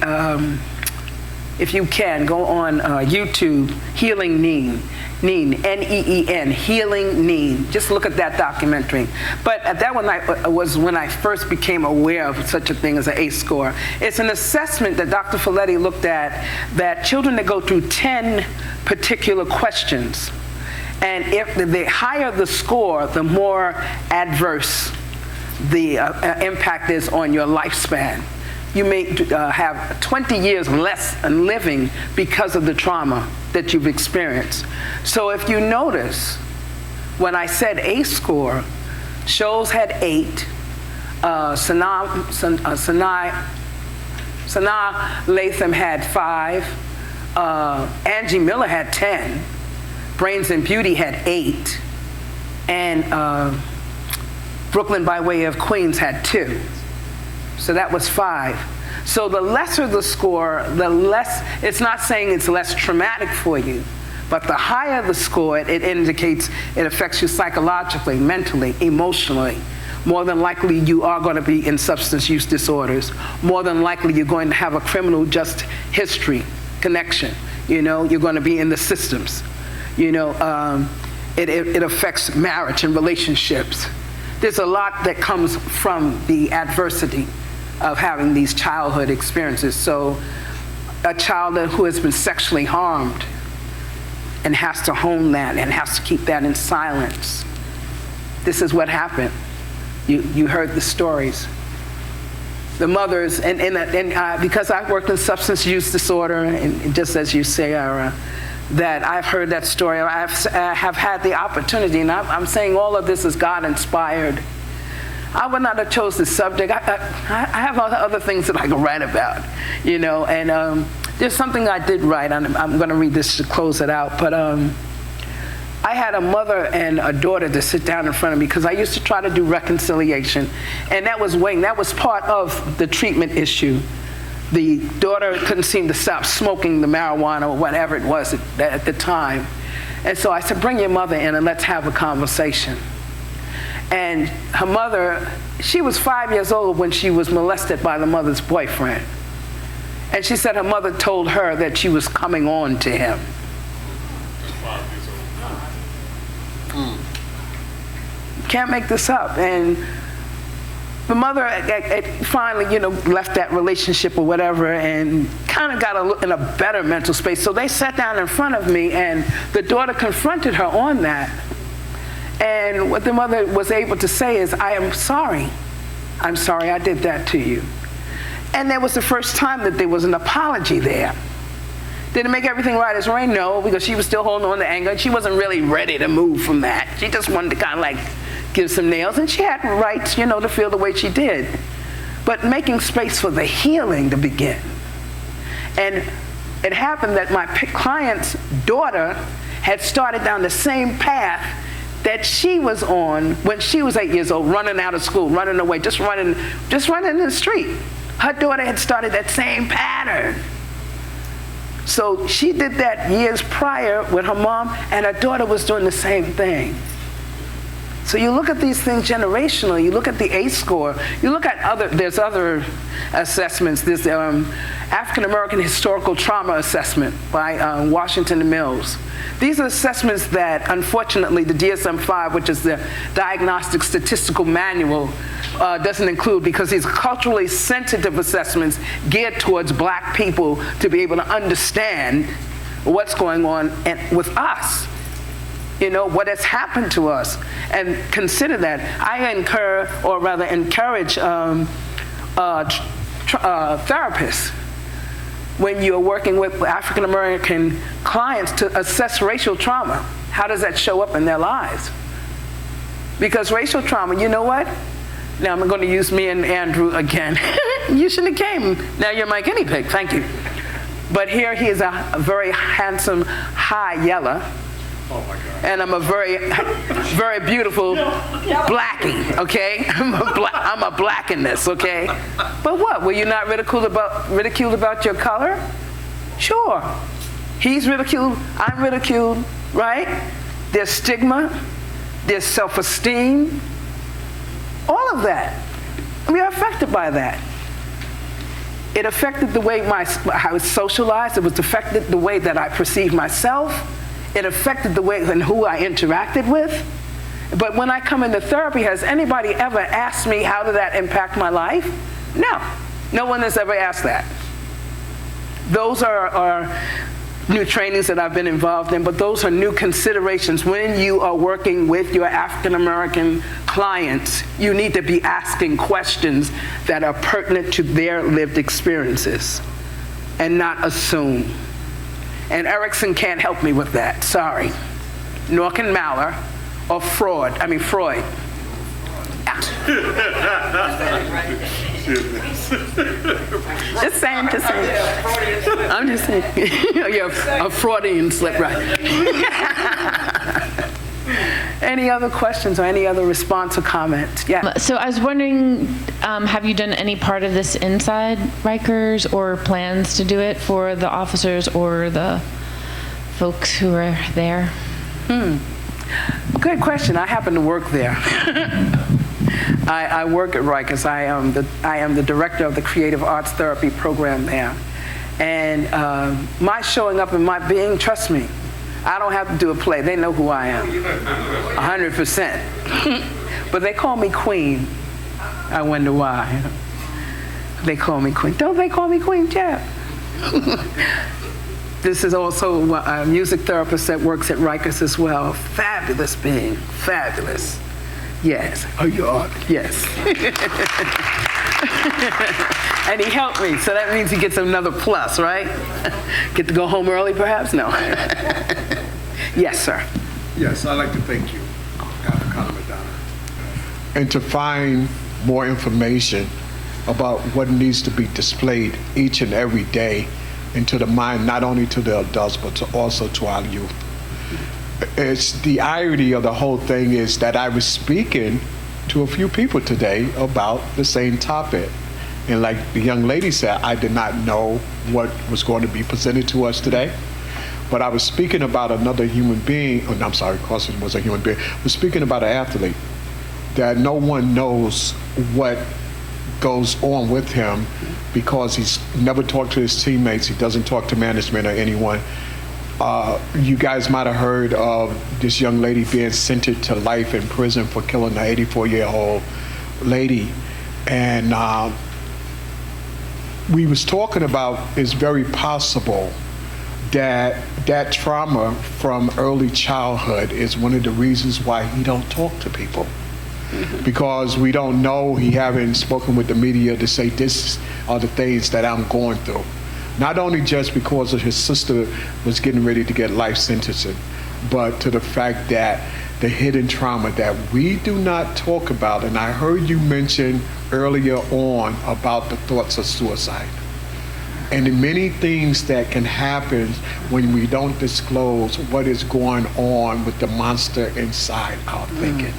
if you can, go on YouTube, Healing Neen, N-E-E-N, Healing Neen. Just look at that documentary. But that one was when I first became aware of such a thing as an ACE score. It's an assessment that Dr. Folletti looked at, that children that go through 10 particular questions, and if the higher the score, the more adverse the impact is on your lifespan. You may have 20 years less in living because of the trauma that you've experienced. So if you notice, when I said ACE score, Sholes had 8, Sanaa Latham had 5, Angie Miller had 10, Brains and Beauty had 8, and Brooklyn by Way of Queens had 2. So that was 5. So the lesser the score, the less, it's not saying it's less traumatic for you, but the higher the score, it indicates it affects you psychologically, mentally, emotionally. More than likely you are going to be in substance use disorders. More than likely you're going to have a criminal just history connection. You know, you're going to be in the systems. You know, it affects marriage and relationships. There's a lot that comes from the adversity of having these childhood experiences. So a child who has been sexually harmed and has to hone that and has to keep that in silence. This is what happened. You heard the stories. The mothers, and because I've worked in substance use disorder, and just as you say, Ira, that I've heard that story. I have had the opportunity, and I'm saying all of this is God-inspired. I would not have chose this subject. I have other things that I can write about, you know, and there's something I did write, and I'm going to read this to close it out, but I had a mother and a daughter to sit down in front of me because I used to try to do reconciliation, and that was part of the treatment issue. The daughter couldn't seem to stop smoking the marijuana or whatever it was at the time. And so I said, bring your mother in and let's have a conversation. And her mother, she was 5 years old when she was molested by the mother's boyfriend. And she said her mother told her that she was coming on to him. Can't make this up. And the mother finally, you know, left that relationship or whatever and kind of got in a better mental space. So they sat down in front of me, and the daughter confronted her on that. And what the mother was able to say is, I am sorry. I'm sorry I did that to you. And that was the first time that there was an apology there. Did it make everything right as rain? No, because she was still holding on to anger, and she wasn't really ready to move from that. She just wanted to kind of like give some nails, and she had rights, you know, to feel the way she did. But making space for the healing to begin. And it happened that my client's daughter had started down the same path that she was on when she was 8 years old, running out of school, running away, just running in the street. Her daughter had started that same pattern. So she did that years prior with her mom, and her daughter was doing the same thing. So you look at these things generationally, you look at the ACE score, you look at there's other assessments. There's African American Historical Trauma Assessment by Washington and Mills. These are assessments that, unfortunately, the DSM-5, which is the Diagnostic Statistical Manual, doesn't include, because these are culturally sensitive assessments geared towards black people to be able to understand what's going on with us. You know, what has happened to us, and consider that. I encourage therapists when you're working with African American clients to assess racial trauma. How does that show up in their lives? Because racial trauma, you know what? Now I'm going to use me and Andrew again. You shouldn't have came. Now you're my guinea pig, thank you. But here he is, a very handsome high yeller. Oh my God. And I'm a very, very beautiful blackie, okay? I'm a black in this, okay? But what, were you not ridiculed about your color? Sure. He's ridiculed, I'm ridiculed, right? There's stigma, there's self-esteem, all of that. We are affected by that. It affected the way I was socialized. It affected the way that I perceived myself. It affected the way and who I interacted with. But when I come into therapy, has anybody ever asked me how did that impact my life? No. No one has ever asked that. Those are new trainings that I've been involved in, but those are new considerations. When you are working with your African American clients, you need to be asking questions that are pertinent to their lived experiences and not assume. And Erickson can't help me with that, sorry. Nor can Maller or Freud. Just saying. I'm just saying. You're a Freudian slip, right? Any other questions or any other response or comments? Yeah. So I was wondering, have you done any part of this inside Rikers or plans to do it for the officers or the folks who are there? Good question. I happen to work there. I work at Rikers. I am the director of the Creative Arts Therapy program there. And my showing up and my being, trust me, I don't have to do a play. They know who I am, 100%. But they call me Queen. I wonder why. They call me Queen. Don't they call me Queen, Jeff? This is also a music therapist that works at Rikers as well. Fabulous being, fabulous. Yes. Oh, you are? Yes. And he helped me, so that means he gets another plus, right? Get to go home early, perhaps? No. Yes, sir. Yes, I'd like to thank you, Africana Madonna. And to find more information about what needs to be displayed each and every day into the mind, not only to the adults, but also to our youth. It's the irony of the whole thing is that I was speaking to a few people today about the same topic. And like the young lady said, I did not know what was going to be presented to us today. But I was speaking about another human being, oh, no, I'm sorry, Carson was a human being. I was speaking about an athlete that no one knows what goes on with him because he's never talked to his teammates. He doesn't talk to management or anyone. You guys might have heard of this young lady being sentenced to life in prison for killing an 84-year-old lady. And we was talking about it's very possible that that trauma from early childhood is one of the reasons why he don't talk to people. Because we don't know, he haven't spoken with the media to say this are the things that I'm going through. Not only just because of his sister was getting ready to get life sentencing, but to the fact that the hidden trauma that we do not talk about. And I heard you mention earlier on about the thoughts of suicide. And the many things that can happen when we don't disclose what is going on with the monster inside our thinking.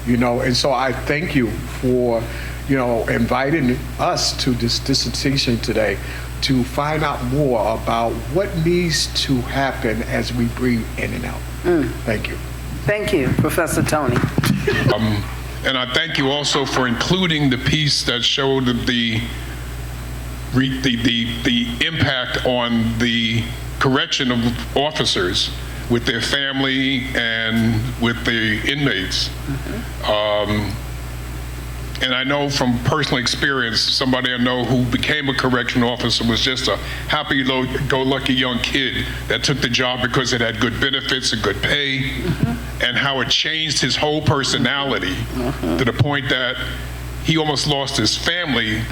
You know, and so I thank you for, you know, inviting us to this dissertation today to find out more about what needs to happen as we breathe in and out. Thank you. Thank you, Professor Tony. And I thank you also for including the piece that showed the impact on the correction of officers with their family and with the inmates. And I know from personal experience, somebody I know who became a correction officer was just a happy-go-lucky young kid that took the job because it had good benefits and good pay, and how it changed his whole personality to the point that he almost lost his family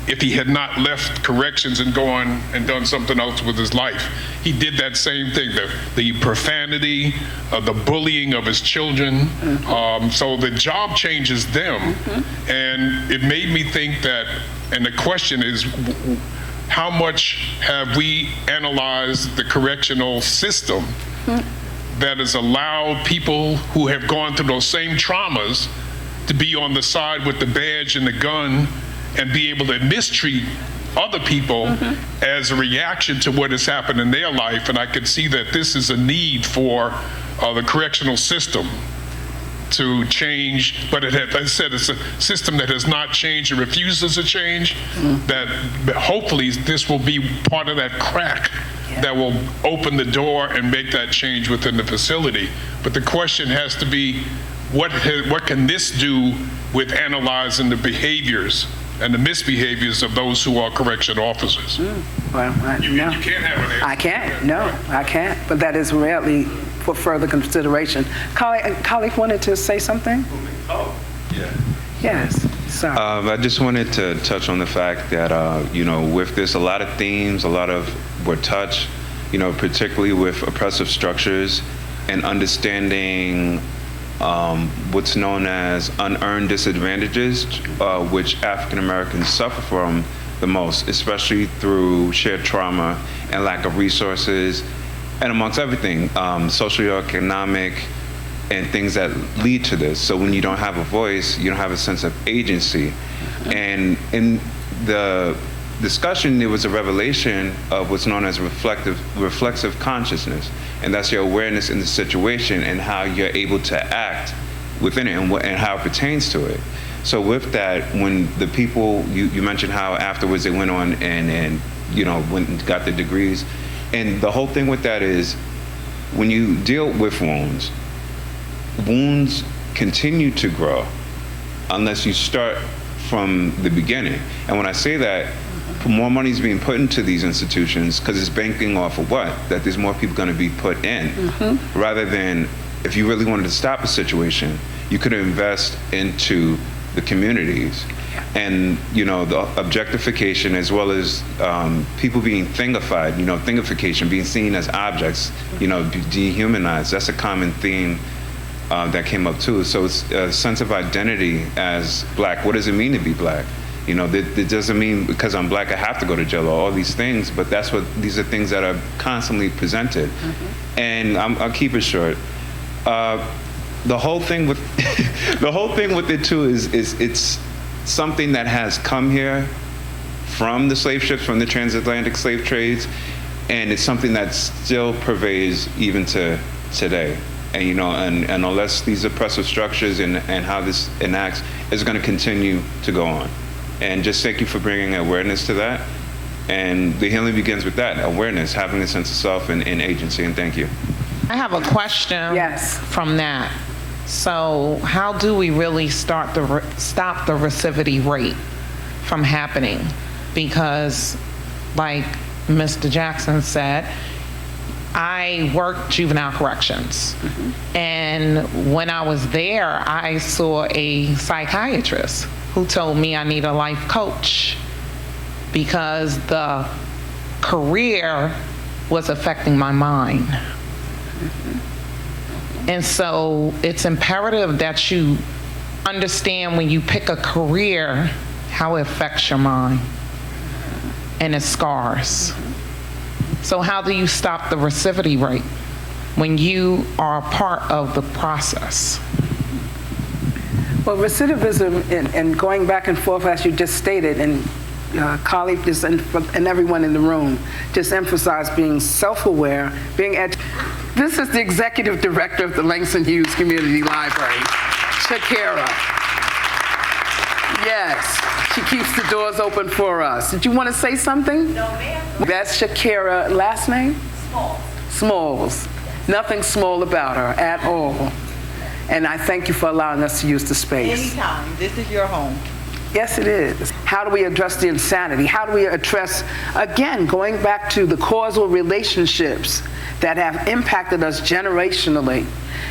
if he had not left corrections and gone and done something else with his life. He did that same thing, the profanity, the bullying of his children. So the job changes them. And it made me think that, and the question is, how much have we analyzed the correctional system that has allowed people who have gone through those same traumas to be on the side with the badge and the gun and be able to mistreat other people as a reaction to what has happened in their life. And I can see that this is a need for the correctional system to change, but it has, as I said, it's a system that has not changed and refuses to change, that hopefully this will be part of that crack that will open the door and make that change within the facility. But the question has to be, what can this do with analyzing the behaviors and the misbehaviors of those who are correction officers? Well, You can't have an answer. I can't. No, I can't. But that is really for further consideration. Colleague wanted to say something? Oh, yeah. Yes. Sorry. I just wanted to touch on the fact that, you know, with this, a lot of themes, a lot of were touched, you know, particularly with oppressive structures and understanding what's known as unearned disadvantages, which African Americans suffer from the most, especially through shared trauma and lack of resources, and amongst everything, socioeconomic and things that lead to this. So when you don't have a voice, you don't have a sense of agency. And in the discussion, there was a revelation of what's known as reflexive consciousness. And that's your awareness in the situation and how you're able to act within it and how it pertains to it. So with that, when the people, you mentioned how afterwards they went on and went and got the degrees. And the whole thing with that is, when you deal with wounds continue to grow unless you start from the beginning. And when I say that, more money is being put into these institutions because it's banking off of what? That there's more people going to be put in. Rather than, if you really wanted to stop a situation, you could invest into the communities. And, the objectification, as well as people being thingified, thingification, being seen as objects, dehumanized. That's a common theme that came up too. So it's a sense of identity as black. What does it mean to be black? It doesn't mean because I'm black I have to go to jail or all these things, but these are things that are constantly presented. And I'll keep it short. The whole thing with it too is it's something that has come here from the slave ships, from the transatlantic slave trades, and it's something that still pervades even to today. And and unless these oppressive structures and how this enacts is going to continue to go on. And just thank you for bringing awareness to that. And the healing begins with that, awareness, having a sense of self and agency. And thank you. I have a question from that. So how do we really stop the recidivity rate from happening? Because like Mr. Jackson said, I worked juvenile corrections. And when I was there, I saw a psychiatrist who told me I need a life coach because the career was affecting my mind. And so it's imperative that you understand when you pick a career, how it affects your mind and its scars. So how do you stop the recidivity rate when you are a part of the process? Well, recidivism and going back and forth, as you just stated, and colleague and everyone in the room just emphasized being self-aware, being This is the executive director of the Langston Hughes Community Library, Shakira. Yes, she keeps the doors open for us. Did you want to say something? No, ma'am. That's Shakira. Last name? Smalls. Smalls. Nothing small about her at all. And I thank you for allowing us to use the space. Anytime. This is your home. Yes, it is. How do we address the insanity? How do we address, again, going back to the causal relationships that have impacted us generationally?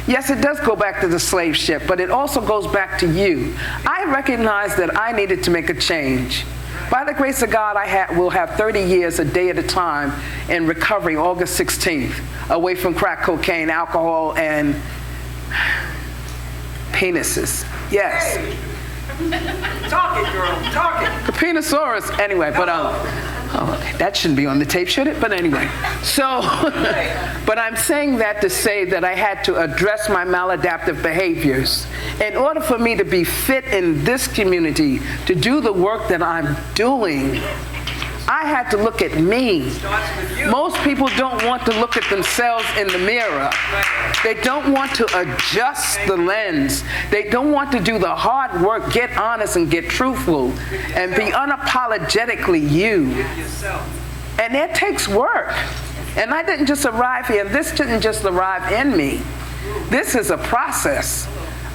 Yes, it does go back to the slave ship, but it also goes back to you. I recognized that I needed to make a change. By the grace of God, will have 30 years, a day at a time, in recovery, August 16th, away from crack cocaine, alcohol, and penises. Yes. Hey. Talk it, girl. Talk it. The penisaurus. Anyway, but that shouldn't be on the tape, should it? But anyway, so, but I'm saying that to say that I had to address my maladaptive behaviors. In order for me to be fit in this community, to do the work that I'm doing, I had to look at me. Most people don't want to look at themselves in the mirror. They don't want to adjust the lens. They don't want to do the hard work, get honest and get truthful, and be unapologetically you. And it takes work. And I didn't just arrive here. This didn't just arrive in me. This is a process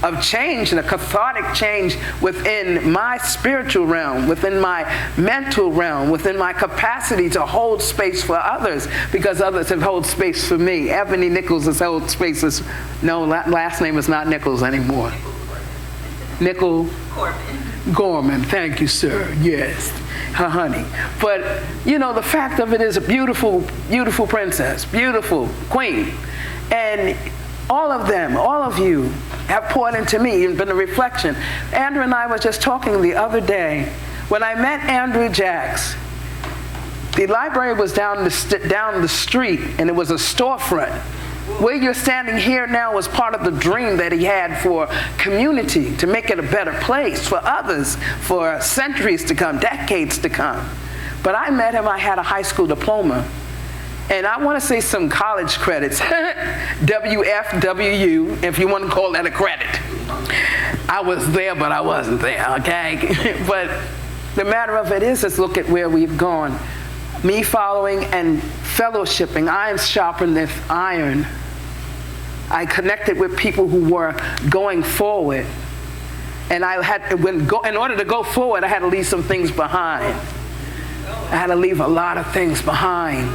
of change and a cathartic change within my spiritual realm, within my mental realm, within my capacity to hold space for others, because others have held space for me. Ebony Nichols has held spaces. No, last name is not Nichols anymore. Gorman. Thank you, sir. Yes, her honey. But the fact of it is, a beautiful, beautiful princess, beautiful queen, and all of them, all of you have poured into me. It's been a reflection. Andrew and I were just talking the other day. When I met Andrew Jacks, the library was down the street, and it was a storefront. Where you're standing here now was part of the dream that he had for community, to make it a better place for others, for centuries to come, decades to come. But I met him, I had a high school diploma. And I want to say some college credits, WFWU, if you want to call that a credit. I was there, but I wasn't there, okay? But the matter of it is, let's look at where we've gone. me following and fellowshipping, iron sharpeneth iron. I connected with people who were going forward. And in order to go forward, I had to leave some things behind. I had to leave a lot of things behind.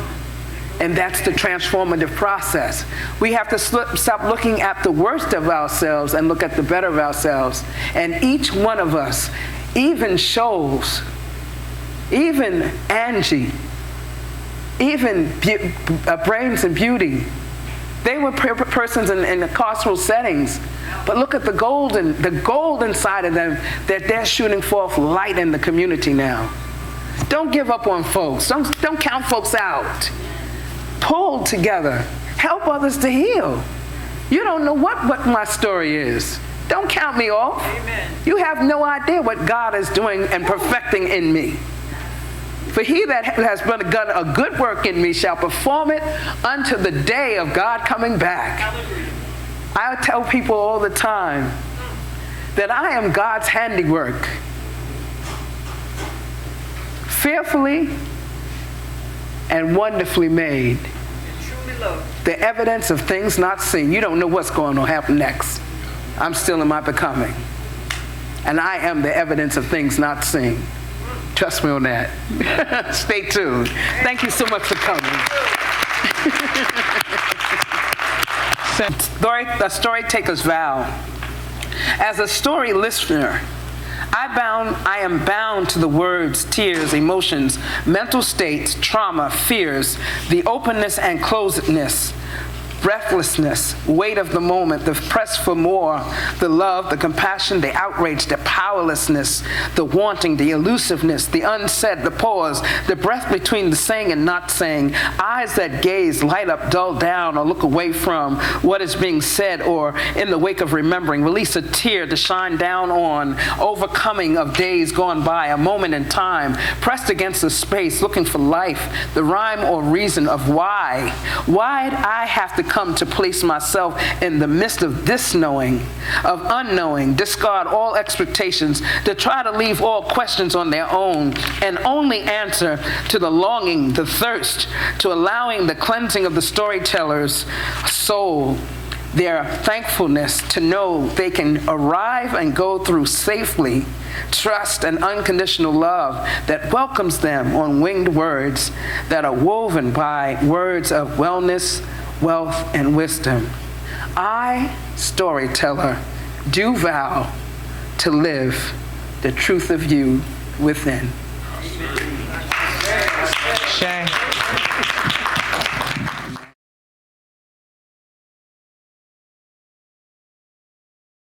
And that's the transformative process. We have to stop looking at the worst of ourselves and look at the better of ourselves. And each one of us, even Shoals, even Angie, even Brains and Beauty, they were persons in carceral settings. But look at the gold inside of them, that they're shooting forth light in the community now. Don't give up on folks. Don't count folks out. Pull together. Help others to heal. You don't know what my story is. Don't count me off. Amen. You have no idea what God is doing and perfecting in me. For he that has begun a good work in me shall perform it unto the day of God coming back. Hallelujah. I tell people all the time that I am God's handiwork, fearfully and wonderfully made. The evidence of things not seen. You don't know what's going to happen next. I'm still in my becoming. And I am the evidence of things not seen. Trust me on that. Stay tuned. Thank you so much for coming. The story taker's vow. As a story listener, I am bound to the words, tears, emotions, mental states, trauma, fears, the openness and closedness, breathlessness, weight of the moment, the press for more, the love, the compassion, the outrage, the powerlessness, the wanting, the elusiveness, the unsaid, the pause, the breath between the saying and not saying, eyes that gaze, light up, dull down, or look away from what is being said, or in the wake of remembering, release a tear to shine down on, overcoming of days gone by, a moment in time, pressed against the space, looking for life, the rhyme or reason of why'd I have to come to place myself in the midst of this knowing, of unknowing, discard all expectations, to try to leave all questions on their own, and only answer to the longing, the thirst, to allowing the cleansing of the storyteller's soul, their thankfulness to know they can arrive and go through safely, trust and unconditional love that welcomes them on winged words that are woven by words of wellness, wealth, and wisdom. I, storyteller, do vow to live the truth of you within. Shay.